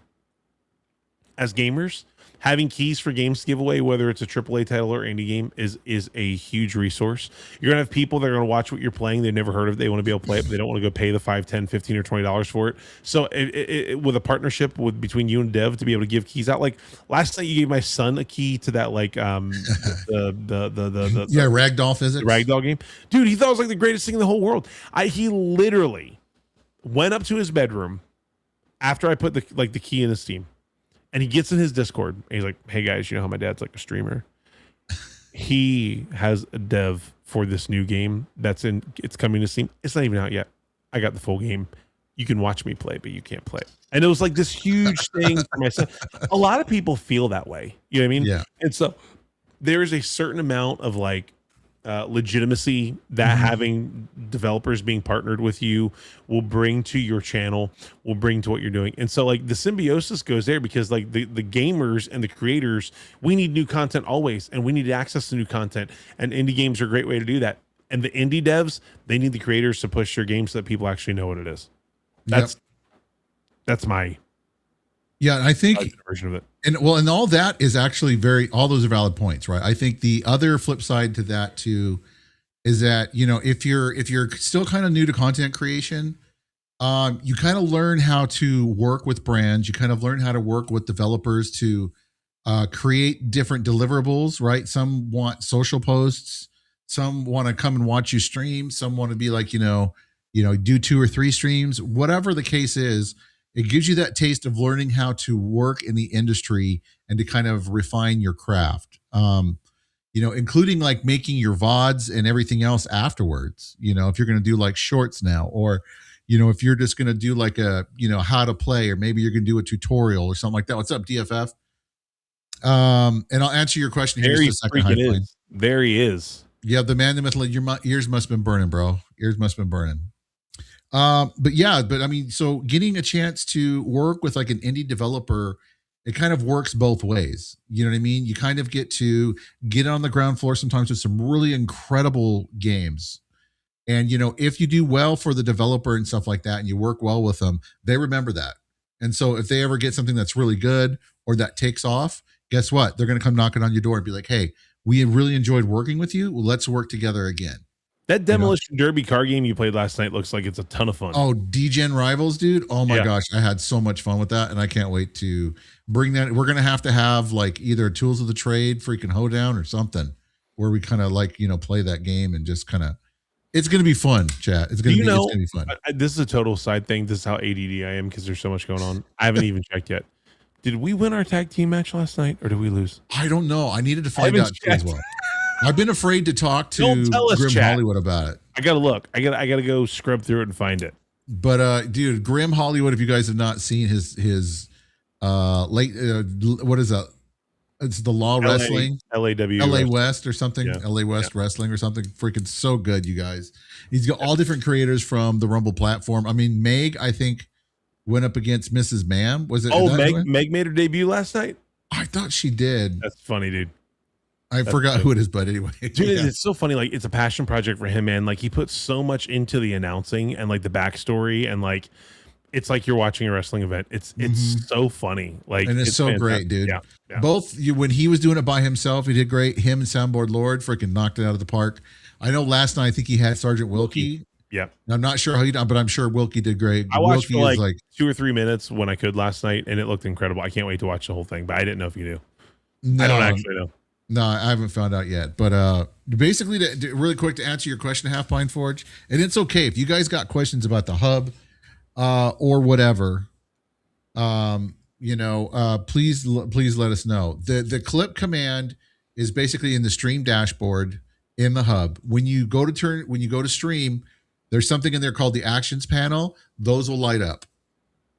as gamers, having keys for games to give away, whether it's a AAA title or indie game, is a huge resource. You're going to have people that are going to watch what you're playing. They've never heard of it. They want to be able to play it, but they don't want to go pay the $5, $10, $15, or $20 for it. So with a partnership between you and dev to be able to give keys out. Like last night, you gave my son a key to that, like the
Ragdoll Physics.
Ragdoll game. Dude, he thought it was like the greatest thing in the whole world. He literally went up to his bedroom after I put the key in his Steam. And he gets in his Discord. And he's like, "Hey guys, you know how my dad's like a streamer? He has a dev for this new game it's coming to Steam. It's not even out yet. I got the full game. You can watch me play, but you can't play." And it was like this huge thing for my son. A lot of people feel that way. You know what I mean?
Yeah.
And so there is a certain amount of like legitimacy that having developers being partnered with you will bring to your channel, will bring to what you're doing. And so like the symbiosis goes there because like the gamers and the creators, we need new content always, and we need access to new content, and indie games are a great way to do that. And the indie devs, they need the creators to push their games so that people actually know what it is. That's my
I think
version of it.
And all that is actually all those are valid points, right? I think the other flip side to that too is that, if you're still kind of new to content creation, you kind of learn how to work with brands. You kind of learn how to work with developers to create different deliverables, right? Some want social posts. Some want to come and watch you stream. Some want to be like, do 2 or 3 streams, whatever the case is. It gives you that taste of learning how to work in the industry and to kind of refine your craft, including like making your VODs and everything else afterwards. If you're going to do like shorts now, or, if you're just going to do like a, how to play, or maybe you're going to do a tutorial or something like that. What's up, DFF? And I'll answer your question here in a second.
There he is.
Yeah, the man, the myth, your ears must have been burning, bro. Ears must have been burning. But I mean, so getting a chance to work with like an indie developer, it kind of works both ways. You know what I mean? You kind of get to get on the ground floor sometimes with some really incredible games. And, if you do well for the developer and stuff like that, and you work well with them, they remember that. And so if they ever get something that's really good or that takes off, guess what? They're going to come knocking on your door and be like, "Hey, we really enjoyed working with you. Let's work together again."
That Demolition Derby car game you played last night looks like it's a ton of fun.
Oh, DGen Rivals, dude. Oh my gosh. I had so much fun with that. And I can't wait to bring that. We're going to have like either Tools of the Trade, freaking hoedown or something where we kind of like, play that game and just kind of, it's going to be fun, chat. It's going to be fun.
This is a total side thing. This is how ADD I am because there's so much going on. I haven't even checked yet. Did we win our tag team match last night or did we lose?
I don't know. I needed to find out too as well. I've been afraid to talk to Grim Hollywood about it.
I gotta look. I gotta go scrub through it and find it.
But dude, Grim Hollywood, if you guys have not seen his late what is that? It's the Law Wrestling. LA West or something. Yeah. LA West Wrestling or something. Freaking so good, you guys. He's got all different creators from the Rumble platform. I mean, Meg, I think, went up against Mrs. Ma'am. Was it?
Oh, Meg made her debut last night?
I thought she did.
That's funny, dude.
I forgot who it is, but anyway.
Dude, it's so funny. Like, it's a passion project for him, man. Like, he puts so much into the announcing and like the backstory, and like it's like you're watching a wrestling event. It's so funny. Like,
and it's so fantastic. Great, dude.
Yeah.
Both when he was doing it by himself, he did great. Him and Soundboard Lord freaking knocked it out of the park. I know last night I think he had Sergeant Wilkie.
Yeah.
I'm not sure how he done, but I'm sure Wilkie did great.
I watched
Wilkie
for like 2 or 3 minutes when I could last night, and it looked incredible. I can't wait to watch the whole thing, but I didn't know if you knew.
No,
I don't actually know.
No, I haven't found out yet. But basically, really quick to answer your question, Half Pine Forge, and it's okay if you guys got questions about the hub or whatever. Please let us know. The clip command is basically in the stream dashboard in the hub. When you go to stream, there's something in there called the actions panel. Those will light up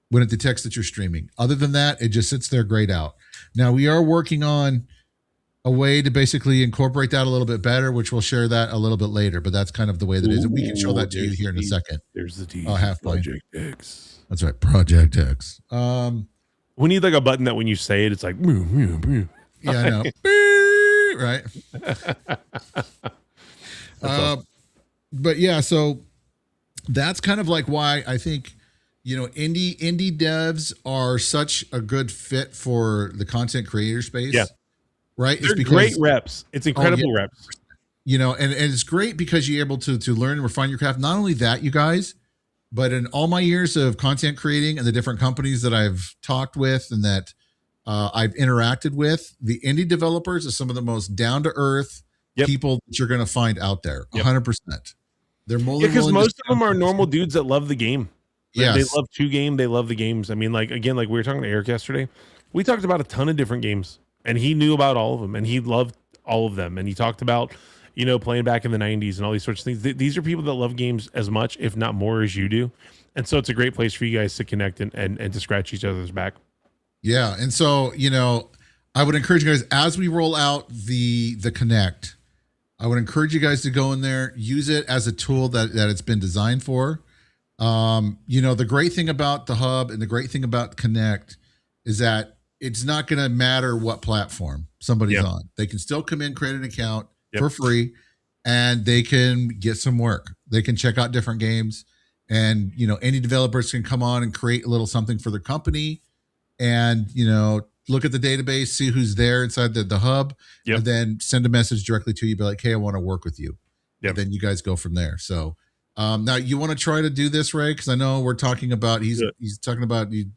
when it detects that you're streaming. Other than that, it just sits there grayed out. Now we are working on a way to basically incorporate that a little bit better, which we'll share that a little bit later, but that's kind of the way that it is. And we can show that to you here in a second.
There's the D.
Half
Project X.
That's right. Project X.
We need like a button that when you say it, it's like,
yeah, I know. Right.
Awesome.
But yeah, so that's kind of like why I think, indie devs are such a good fit for the content creator space.
Yeah.
Right.
They're great reps. It's incredible reps.
And it's great because you're able to learn and refine your craft. Not only that, you guys, but in all my years of content creating and the different companies that I've talked with and that I've interacted with, the indie developers are some of the most down to earth people that you're going to find out there. 100%. They're more
because most of them are normal dudes that love the game.
Yeah,
they love They love the games. I mean, like, again, like we were talking to Eric yesterday, we talked about a ton of different games. And he knew about all of them, and he loved all of them. And he talked about, playing back in the 90s and all these sorts of things. These are people that love games as much, if not more, as you do. And so it's a great place for you guys to connect and to scratch each other's back.
Yeah. And so, I would encourage you guys, as we roll out the Connect, I would encourage you guys to go in there, use it as a tool that it's been designed for. The great thing about the hub and the great thing about Connect is that it's not going to matter what platform somebody's on. They can still come in, create an account for free, and they can get some work. They can check out different games, and any developers can come on and create a little something for their company, and look at the database, see who's there inside the hub, and then send a message directly to you, be like, hey, I want to work with you. And then you guys go from there. So now you want to try to do this, Ray, because I know we're talking about he's talking about you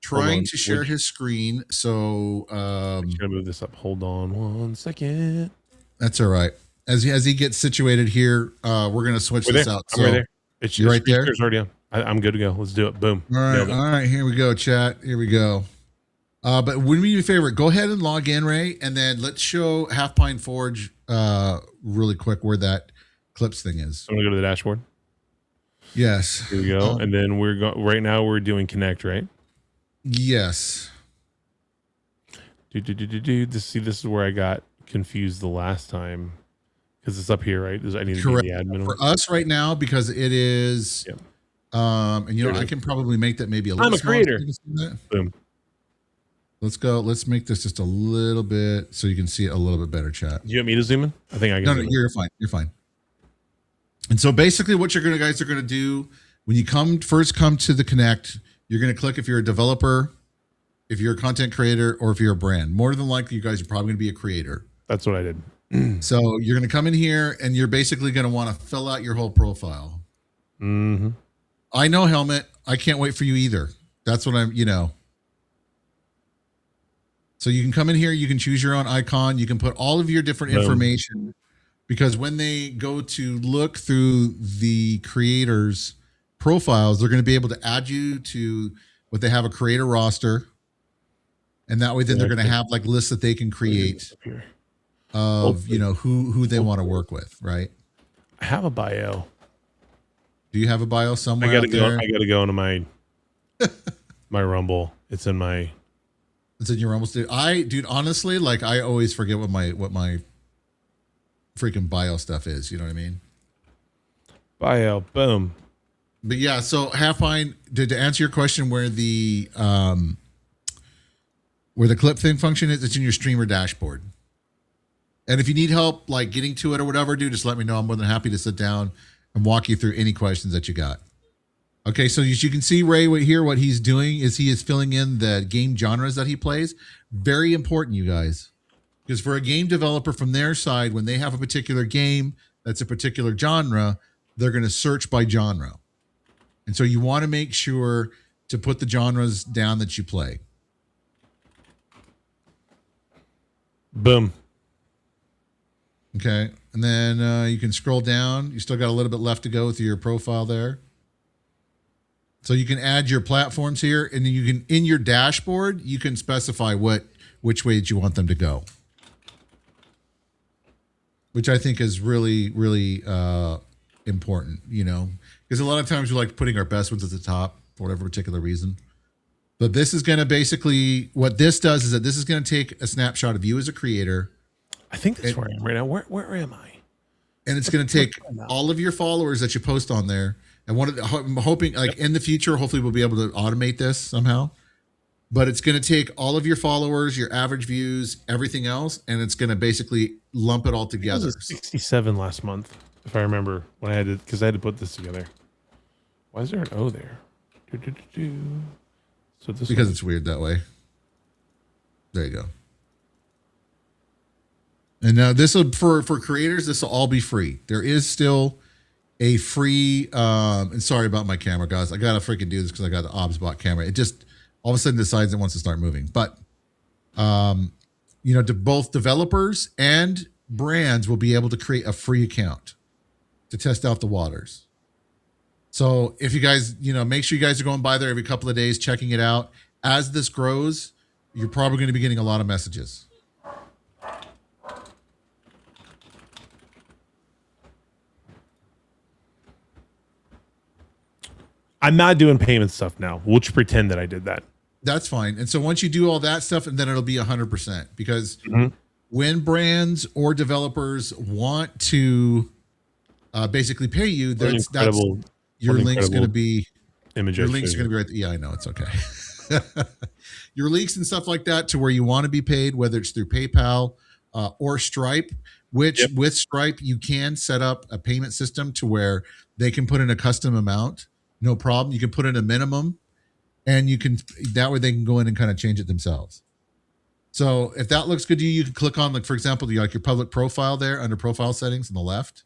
trying to share his screen. So
I'm gonna move this up. Hold on 1 second.
That's all right. As he gets situated here, we're gonna switch this out.
I'm right there.
You're right there.
It's already on. I'm good to go. Let's do it. Boom.
All right. Here we go, chat. Here we go. But would me your favorite? Go ahead and log in, Ray, and then let's show Half Pine Forge really quick where that clips thing is.
I'm gonna go to the dashboard.
Yes.
Here we go. And then right now we're doing Connect, right?
Yes.
This is where I got confused the last time because it's up here, right? I need to be the admin
for us right now because it is. And I can probably make that maybe a little.
I'm a creator.
Boom. Let's go. Let's make this just a little bit so you can see it a little bit better, chat.
Do you want me to zoom in? I think I can.
No, you're fine. You're fine. And so basically, what guys are going to do when you first come to the Connect. You're going to click if you're a developer, if you're a content creator, or if you're a brand. More than likely, you guys are probably going to be a creator.
That's what I did.
So you're going to come in here, and you're basically going to want to fill out your whole profile.
Mm-hmm.
I know, Helmet. I can't wait for you either. That's what So you can come in here. You can choose your own icon. You can put all of your different information. Because when they go to look through the creators' profiles, they're going to be able to add you to what they have a creator roster, and that way then they're going to have like lists that they can create of who they want to work with, right?
I have a bio.
Do you have a bio somewhere?
I gotta go into my my Rumble. It's in
your Rumble. Dude, honestly, like I always forget what my freaking bio stuff is. You know what I mean?
Bio, boom.
But yeah, so Half Pine, to answer your question, where the clip thing function is, it's in your streamer dashboard. And if you need help, like getting to it or whatever, dude, just let me know. I'm more than happy to sit down and walk you through any questions that you got. Okay, so as you can see, Ray, here, what he's doing is he is filling in the game genres that he plays. Very important, you guys. Because for a game developer from their side, when they have a particular game that's a particular genre, they're going to search by genre. And so you want to make sure to put the genres down that you play.
Boom.
Okay. And then you can scroll down. You still got a little bit left to go with your profile there. So you can add your platforms here, and then you can, in your dashboard, you can specify which way that you want them to go. Which I think is really, really important, you know, because a lot of times we like putting our best ones at the top for whatever particular reason. But this is going to basically, what this does is that this is going to take a snapshot of you as a creator.
I think that's where I am right now. Where am I?
And it's going to take all of your followers that you post on there. And I'm hoping, like in the future, hopefully we'll be able to automate this somehow. But it's going to take all of your followers, your average views, everything else, and it's going to basically lump it all together.
It was 67 last month, if I remember, when I had to, because I had to put this together. Why is there an O there? So this
because it's weird that way. There you go. And now this will, for creators, this will all be free. There is still a free, and sorry about my camera, guys. I got to freaking do this because I got the RUM Bot camera. It just all of a sudden decides it wants to start moving. But, you know, to both developers and brands will be able to create a free account to test out the waters. So if you guys, you know, make sure you guys are going by there every couple of days, checking it out. As this grows, you're probably going to be getting a lot of messages.
I'm not doing payment stuff now. We'll just pretend that I did that.
That's fine. And so once you do all that stuff, and then it'll be 100%, because when brands or developers want to basically pay you, that's your link's going to be your link's going to be right there. Yeah, I know, it's okay. Your links and stuff like that to where you want to be paid, whether it's through PayPal or Stripe, which with Stripe you can set up a payment system to where they can put in a custom amount. No problem. You can put in a minimum, and you can, that way they can go in and kind of change it themselves. So if that looks good to you, you can click on, like, for example, like your public profile there under profile settings on the left.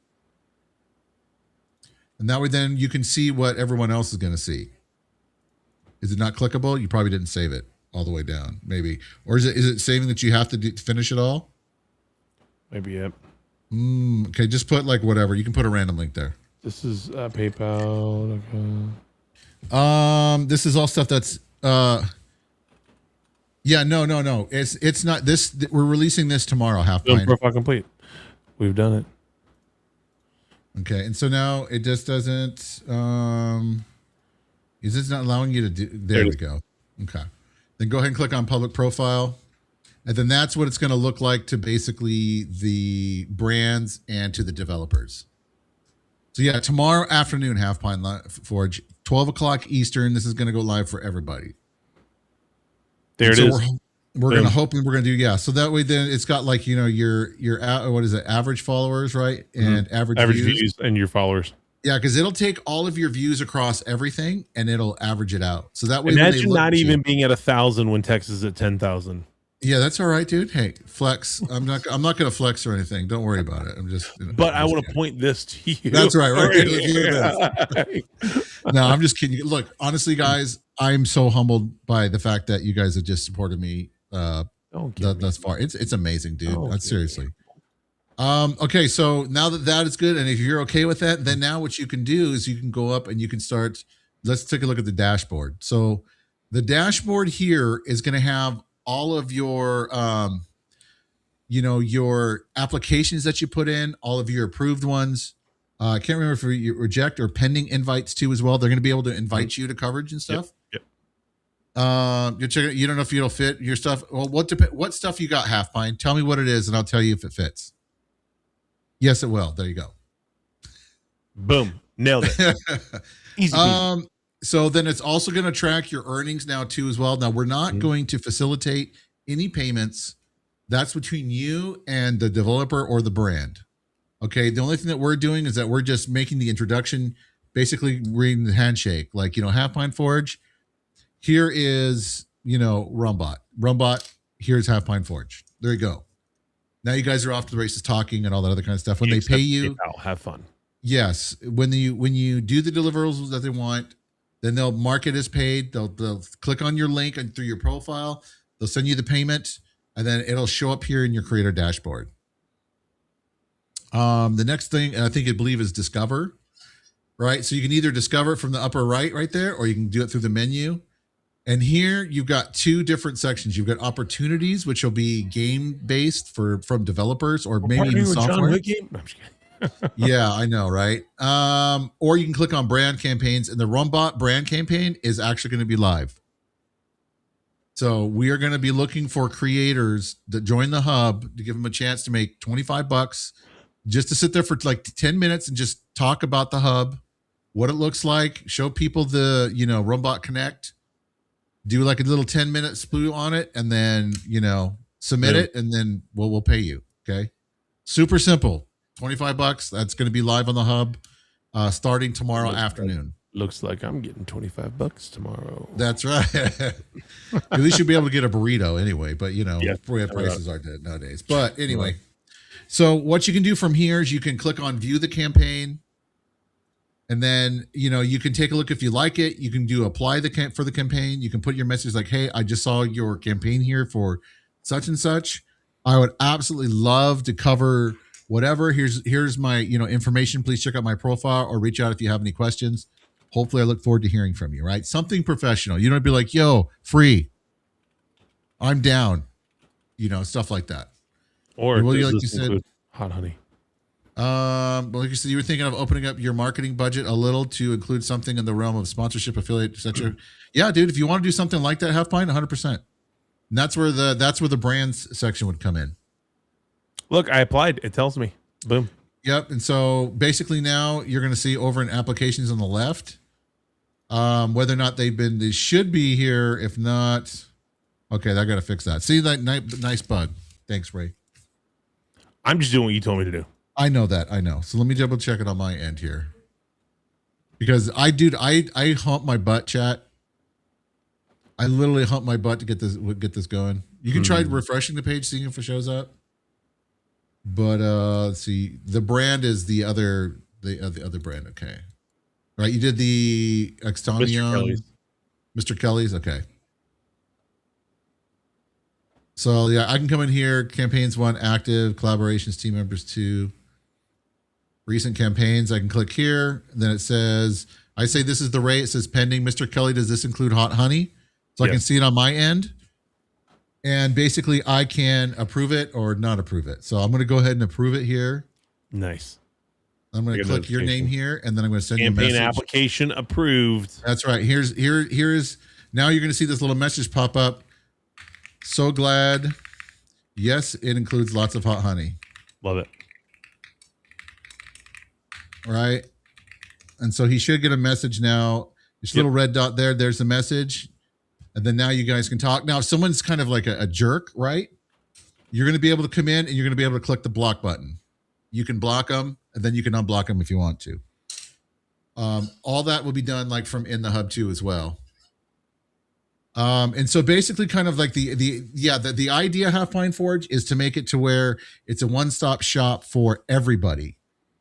And that way then you can see what everyone else is going to see. Is it not clickable? You probably didn't save it all the way down, maybe. Or is it saving that you have to finish it all?
Maybe, yep.
Okay, just put like whatever. You can put a random link there.
This is PayPal.
This is all stuff that's no. It's not this. We're releasing this tomorrow.
Profile complete. We've done it.
Okay, and so now it just doesn't. Is this not allowing you to do? There we go. Okay, then go ahead and click on public profile, and then that's what it's going to look like to basically the brands and to the developers. So yeah, tomorrow afternoon, Half Pine Forge, 12 o'clock Eastern. This is going to go live for everybody.
There it is.
We're going to hope, and we're going to do, so that way then it's got, like, you know, your what is it, average followers, right? And average views
and your followers.
Yeah, because it'll take all of your views across everything and it'll average it out. So that way,
imagine not even being at 1,000 when Texas is at 10,000.
Yeah, that's all right, dude. Hey, flex. I'm not going to flex or anything. Don't worry about it. I'm just.
But I want to point this to you.
That's right. Right. No, I'm just kidding. Look, honestly, guys, I'm so humbled by the fact that you guys have just supported me thus far. It's amazing, dude. That's seriously. Okay, so now that is good, and if you're okay with that, then now what you can do is you can go up and you can start. Let's take a look at the dashboard. So the dashboard here is going to have all of your, you know, your applications that you put in, all of your approved ones. I can't remember if you reject or pending invites too as well. They're going to be able to invite you to coverage and stuff.
Yep.
You're checking. You don't know if it'll fit your stuff. Well, what stuff you got, Half Pine? Tell me what it is, and I'll tell you if it fits. Yes, it will. There you go.
Boom, nailed it. Easy.
So then it's also going to track your earnings now too as well. Now we're not going to facilitate any payments That's between you and the developer or the brand. Okay. The only thing that we're doing is that we're just making the introduction, basically reading the handshake. Like, Half Pine Forge, here is, Rumbot. Rumbot, here's Half Pine Forge. There you go. Now you guys are off to the races talking and all that other kind of stuff. When they pay you,
PayPal, have fun.
yes. When you do the deliverables that they want, then they'll mark it as paid. They'll click on your link and through your profile. They'll send you the payment, and then it'll show up here in your creator dashboard. The next thing, and I believe is discover, right? So you can either discover it from the upper right there, or you can do it through the menu. And here you've got two different sections. You've got opportunities, which will be game based from developers or maybe even software. No, I'm just kidding. Yeah, I know, right? Or you can click on brand campaigns, and the RUM Bot brand campaign is actually going to be live. So we are going to be looking for creators that join the hub to give them a chance to make $25 just to sit there for like 10 minutes and just talk about the hub, what it looks like, show people the, RUM Bot Connect, do like a little 10-minute spoo on it, and then, submit it, and then we'll pay you. Okay. Super simple. $25. That's going to be live on the hub starting tomorrow afternoon.
Looks like I'm getting $25 tomorrow.
That's right. At least you'll be able to get a burrito anyway, but prices are dead nowadays. But anyway, so what you can do from here is you can click on view the campaign, and then, you can take a look if you like it. You can do apply for the campaign. You can put your message like, hey, I just saw your campaign here for such and such. I would absolutely love to cover whatever. Here's my, information. Please check out my profile or reach out if you have any questions. Hopefully I look forward to hearing from you, right? Something professional. You don't be like, yo, free. I'm down. Stuff like that.
Or like you said, hot honey.
Like you said, you were thinking of opening up your marketing budget a little to include something in the realm of sponsorship, affiliate, etc. Yeah, dude, if you want to do something like that, Half Pine, 100%. And that's where the brands section would come in.
Look, I applied. It tells me. Boom.
Yep. And so basically now you're going to see over in applications on the left, whether or not they should be here. If not, okay, I got to fix that. See that nice bug. Thanks, Ray.
I'm just doing what you told me to do.
I know that. I know. So let me double check it on my end here. Because I hump my butt, chat. I literally hump my butt to get this going. You can try refreshing the page, seeing if it shows up. But let's see. The brand is the other brand. Okay. Right. You did the Extonium. Mr. Kelly's. Okay. So yeah, I can come in here. Campaigns 1 active, collaborations, team members 2. Recent campaigns, I can click here. Then it says, I say this is the rate. It says pending. Mr. Kelly, does this include hot honey? So yes. I can see it on my end. And basically I can approve it or not approve it. So I'm going to go ahead and approve it here.
Nice.
I'm going to click your name here, and then I'm going to send you a message.
Campaign application approved.
That's right. Here's now you're going to see this little message pop up. So glad. Yes, it includes lots of hot honey.
Love it.
Right. And so he should get a message now. This little red dot there, there's the message. And then now you guys can talk. Now, if someone's kind of like a jerk, right? You're going to be able to come in and you're going to be able to click the block button. You can block them, and then you can unblock them if you want to. All that will be done like from in the hub too as well. And so basically kind of like the idea Half Pine Forge is to make it to where it's a one-stop shop for everybody.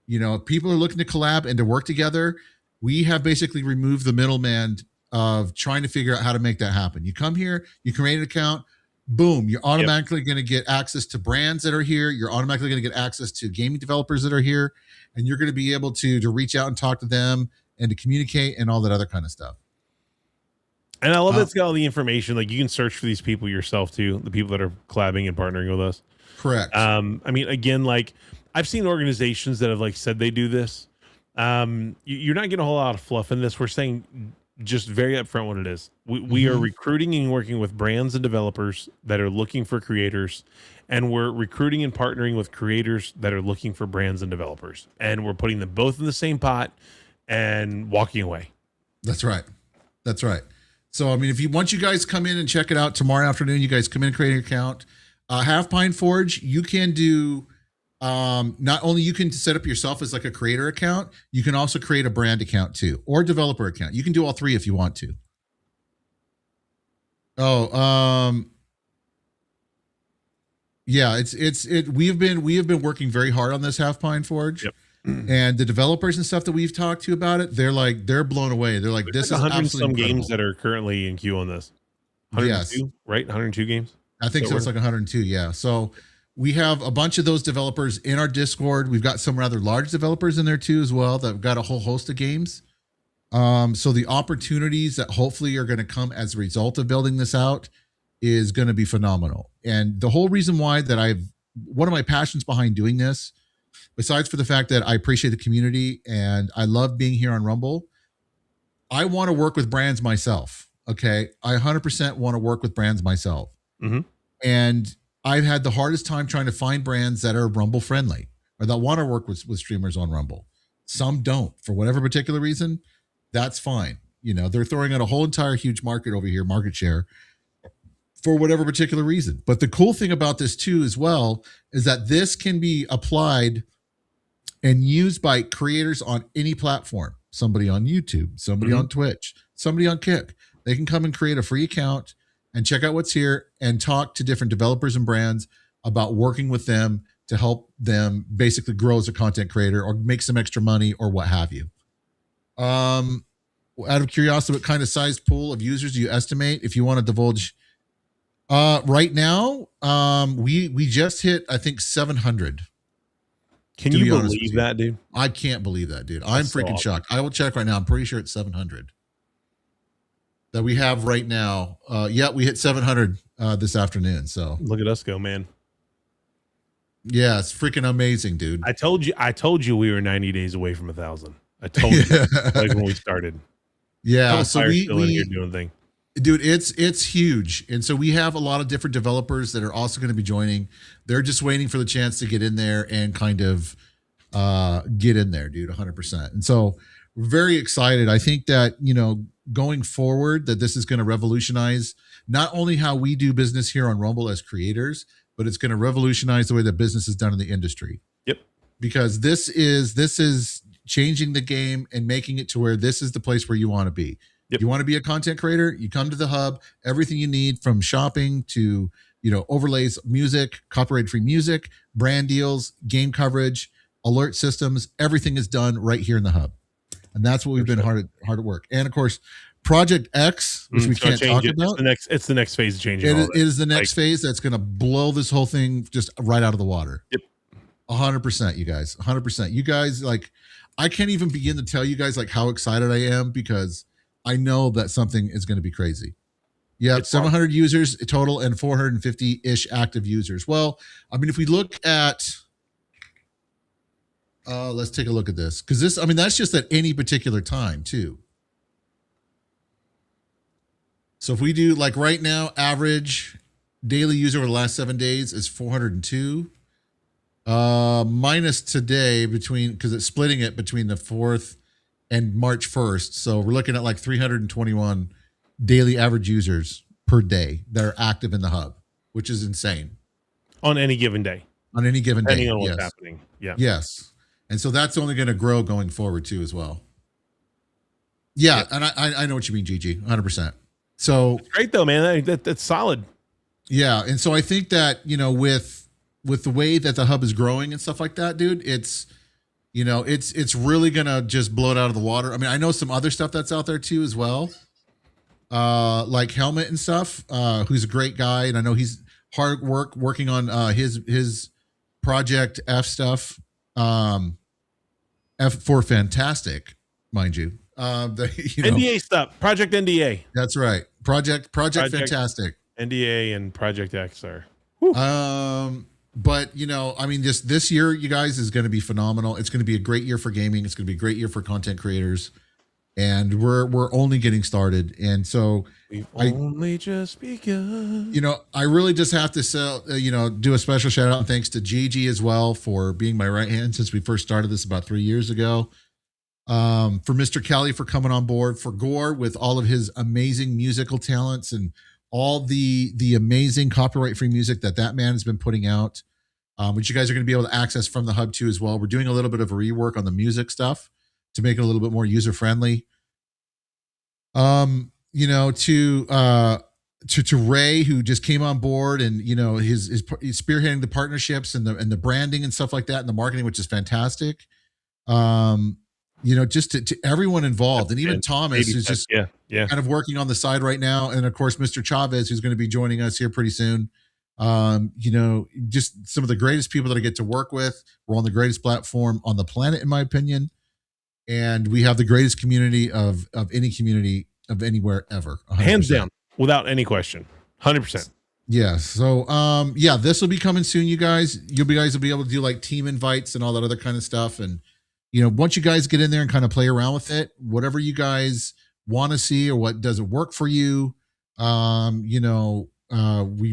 If people are looking to collab and to work together, we have basically removed the middleman of trying to figure out how to make that happen. You come here, you create an account, boom, you're automatically going to get access to brands that are here. You're automatically going to get access to gaming developers that are here, and you're going to be able to reach out and talk to them and to communicate and all that other kind of stuff.
And I love that it's got all the information. Like you can search for these people yourself too, the people that are collabing and partnering with us.
Correct.
I mean, again, like I've seen organizations that have like said they do this. You're not getting a whole lot of fluff in this. We're saying just very upfront what it is. We are recruiting and working with brands and developers that are looking for creators, and we're recruiting and partnering with creators that are looking for brands and developers, and we're putting them both in the same pot and walking away.
That's right. That's right. So, I mean, once you guys come in and check it out tomorrow afternoon, you guys come in and create an account. Half Pine Forge, you can do not only you can set up yourself as like a creator account, you can also create a brand account too, or developer account. You can do all three if you want to. Yeah, we have been working very hard on this Half Pine Forge.
Yep.
And the developers and stuff that we've talked to about it, they're blown away. They're like,
There's
this is absolutely
some
incredible.
games that are currently in queue on this. 102, yes. Right? 102 games?
I think so. It's like 102, yeah. So we have a bunch of those developers in our Discord. We've got some rather large developers in there too as well that have got a whole host of games. So the opportunities that hopefully are going to come as a result of building this out is going to be phenomenal. And the whole reason why that one of my passions behind doing this, besides for the fact that I appreciate the community and I love being here on Rumble, I want to work with brands myself. Okay. I 100% want to work with brands myself.
Mm-hmm.
And I've had the hardest time trying to find brands that are Rumble friendly or that want to work with streamers on Rumble. Some don't for whatever particular reason. That's fine. You know, they're throwing out a whole entire huge market over here, market share for whatever particular reason. But the cool thing about this too, as well, is that this can be applied and used by creators on any platform. Somebody on YouTube, somebody on Twitch, somebody on Kick. They can come and create a free account and check out what's here and talk to different developers and brands about working with them to help them basically grow as a content creator or make some extra money or what have you. Out of curiosity, what kind of size pool of users do you estimate if you want to divulge? Right now, we just hit, I think, 700.
Can you believe that, dude?
I can't believe that, dude. I'm freaking shocked. I will check right now. I'm pretty sure it's 700 that we have right now. Yeah, we hit 700 this afternoon. So
look at us go, man.
Yeah, it's freaking amazing, dude.
I told you we were 90 days away from 1,000. I told you like when we started.
Yeah, so we
still in here doing thing.
Dude, it's huge. And so we have a lot of different developers that are also going to be joining. They're just waiting for the chance to get in there and kind of get in there, dude, 100%. And so we're very excited. I think that, you know, going forward, that this is going to revolutionize not only how we do business here on Rumble as creators, but it's going to revolutionize the way that business is done in the industry.
Yep.
Because this is changing the game and making it to where this is the place where you want to be. Yep. You want to be a content creator, you come to the hub, everything you need from shopping to, you know, overlays, music, copyright-free music, brand deals, game coverage, alert systems, everything is done right here in the hub. And that's what we've been hard at work. And of course, Project X, which we can't talk about.
It's the next phase of changing.
It is the next phase that's going to blow this whole thing just right out of the water.
Yep.
100%, you guys. 100%. You guys, like, I can't even begin to tell you guys like how excited I am because I know that something is going to be crazy. Yeah, 700 users total and 450-ish active users. Well, I mean, if we look at, let's take a look at this. Because this, I mean, that's just at any particular time, too. So if we do, like right now, average daily user over the last 7 days is 402. Minus today because it's splitting it between the 4th and March 1st. So we're looking at like 321 daily average users per day that are active in the hub, which is insane.
On any given day.
On any given day.
Depending on what's happening. Yeah.
Yes. And so that's only going to grow going forward too as well. Yeah. Yep. And I know what you mean, GG, 100%. So
that's great though, man. That's solid.
Yeah. And so I think that, you know, with the way that the hub is growing and stuff like that, dude, it's, you know, it's really gonna just blow it out of the water. I mean, I know some other stuff that's out there too as well, like Helmet and stuff. Who's a great guy, and I know he's working on his Project F stuff. F4 fantastic, mind you.
NDA stuff, Project NDA.
That's right, Project Fantastic.
NDA and Project X are.
But, you know, I mean, this year, you guys, is going to be phenomenal. It's going to be a great year for gaming. It's going to be a great year for content creators. And we're only getting started. And so
we've only just begun.
You know, I really just have to do a special shout out and thanks to Gigi as well for being my right hand since we first started this about 3 years ago. For Mr. Kelly for coming on board, for Gore with all of his amazing musical talents and all the amazing copyright free music that man has been putting out, which you guys are going to be able to access from the hub too as well. We're doing a little bit of a rework on the music stuff to make it a little bit more user friendly. To Ray, who just came on board, and he's spearheading the partnerships and the branding and stuff like that, and the marketing, which is fantastic. Just to everyone involved, and even Thomas, who's just kind of working on the side right now, and of course Mr. Chavez, who's going to be joining us here pretty soon. Just some of the greatest people that I get to work with. We're on the greatest platform on the planet, in my opinion, and we have the greatest community of any community of anywhere ever. 100%.
Hands down, without any question, 100%.
Yeah. So, this will be coming soon, you guys. You guys will be able to do like team invites and all that other kind of stuff. And, once you guys get in there and kind of play around with it, whatever you guys want to see or what doesn't work for you, we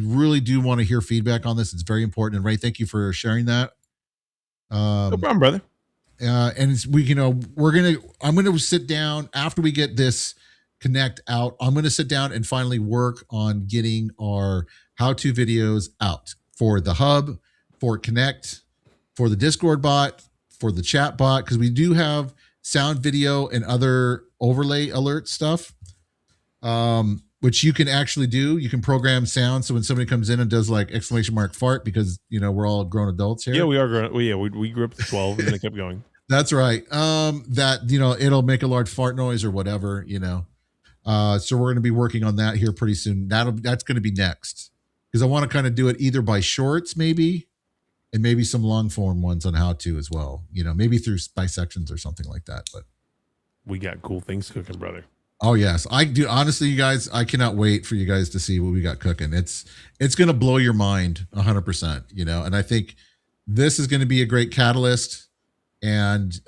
really do want to hear feedback on this. It's very important. And Ray, thank you for sharing that.
No problem, brother.
And I'm going to sit down after we get this Connect out. I'm going to sit down and finally work on getting our how-to videos out for the hub, for Connect, for the Discord bot, for the chat bot, because we do have sound, video, and other overlay alert stuff, which you can actually do. You can program sound, so when somebody comes in and does like !fart, because we're all grown adults here.
Yeah, we are grown. We grew up at 12 and then it kept going.
That's right. It'll make a large fart noise or whatever. So we're going to be working on that here pretty soon. That's going to be next, because I want to kind of do it either by shorts, maybe, and maybe some long form ones on how to as well. Maybe through by sections or something like that. But
we got cool things cooking, brother.
Oh yes, I do. Honestly, you guys, I cannot wait for you guys to see what we got cooking. It's going to blow your mind 100%. And I think this is going to be a great catalyst. And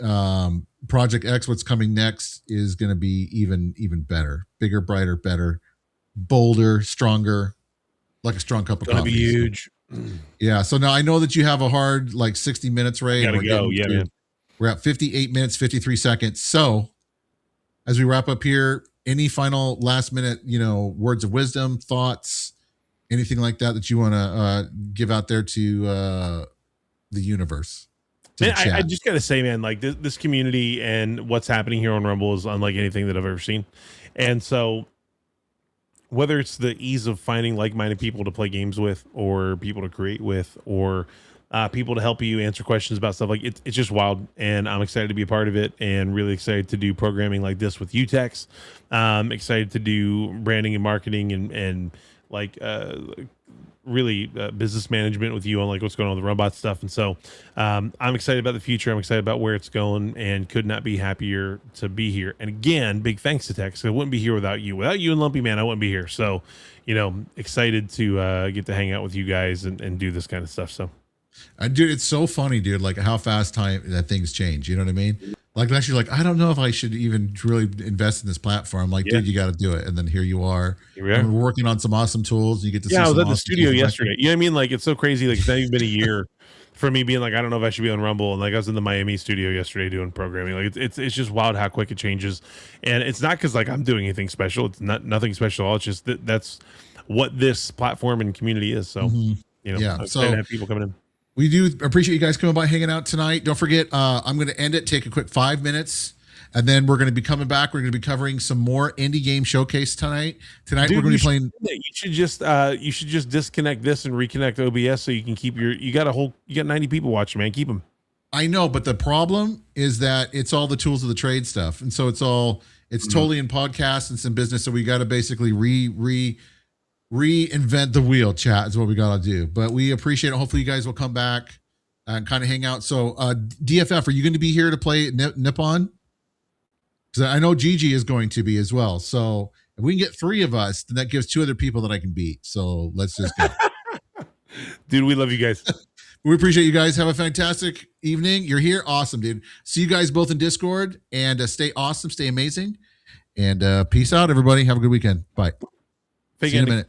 Project X, what's coming next, is going to be even better, bigger, brighter, better, bolder, stronger, like a strong cup of coffee.
Gonna be huge.
Yeah. So now I know that you have a hard 60 minutes, Ray.
Gotta go. Yeah, man.
We're at 58 minutes, 53 seconds. So as we wrap up here, any final last minute, words of wisdom, thoughts, anything like that you want to give out there to the universe?
Man, I just gotta say, man, like this community and what's happening here on Rumble is unlike anything that I've ever seen. And so whether it's the ease of finding like-minded people to play games with, or people to create with, or people to help you answer questions about stuff, like it's just wild. And I'm excited to be a part of it, and really excited to do programming like this with UTEX. Excited to do branding and marketing and really business management with you on like what's going on with the RUM Bot stuff. And so I'm excited about the future. I'm excited about where it's going, and could not be happier to be here. And again, big thanks to Tex. I wouldn't be here without you. Without you and Lumpy Man, I wouldn't be here. So, excited to get to hang out with you guys and do this kind of stuff. So,
dude, it's so funny, dude, like how fast that things change. You know what I mean? Like last year, like, I don't know if I should even really invest in this platform. Like, dude, you got to do it. And then here you are. We're working on some awesome tools. You get to see.
I was at the studio yesterday. You know what I mean? Like, it's so crazy. Like, it's not even been a year for me being like, I don't know if I should be on Rumble. And like, I was in the Miami studio yesterday doing programming. Like, it's just wild how quick it changes. And it's not because like I'm doing anything special. It's nothing special at all. It's just that's what this platform and community is. So, I'm excited to have people coming in.
We do appreciate you guys coming by, hanging out tonight. Don't forget, I'm going to end it, take a quick 5 minutes, and then we're going to be coming back. We're going to be covering some more indie game showcase tonight. Dude, we're going to be playing.
You should just disconnect this and reconnect OBS so you can keep you got 90 people watching, man. Keep them.
I know, but the problem is that it's all the tools of the trade stuff, and so it's totally in podcasts and some business. So we got to basically reinvent the wheel. Chat is what we got to do, but we appreciate it. Hopefully you guys will come back and kind of hang out. So DFF, are you going to be here to play Nippon? Because I know Gigi is going to be as well. So if we can get 3 of us, then that gives 2 other people that I can beat. So let's just go.
Dude, we love you guys.
We appreciate you guys. Have a fantastic evening. You're here. Awesome, dude. See you guys both in Discord, and stay awesome, stay amazing, and peace out, everybody. Have a good weekend. Bye. See you in a minute.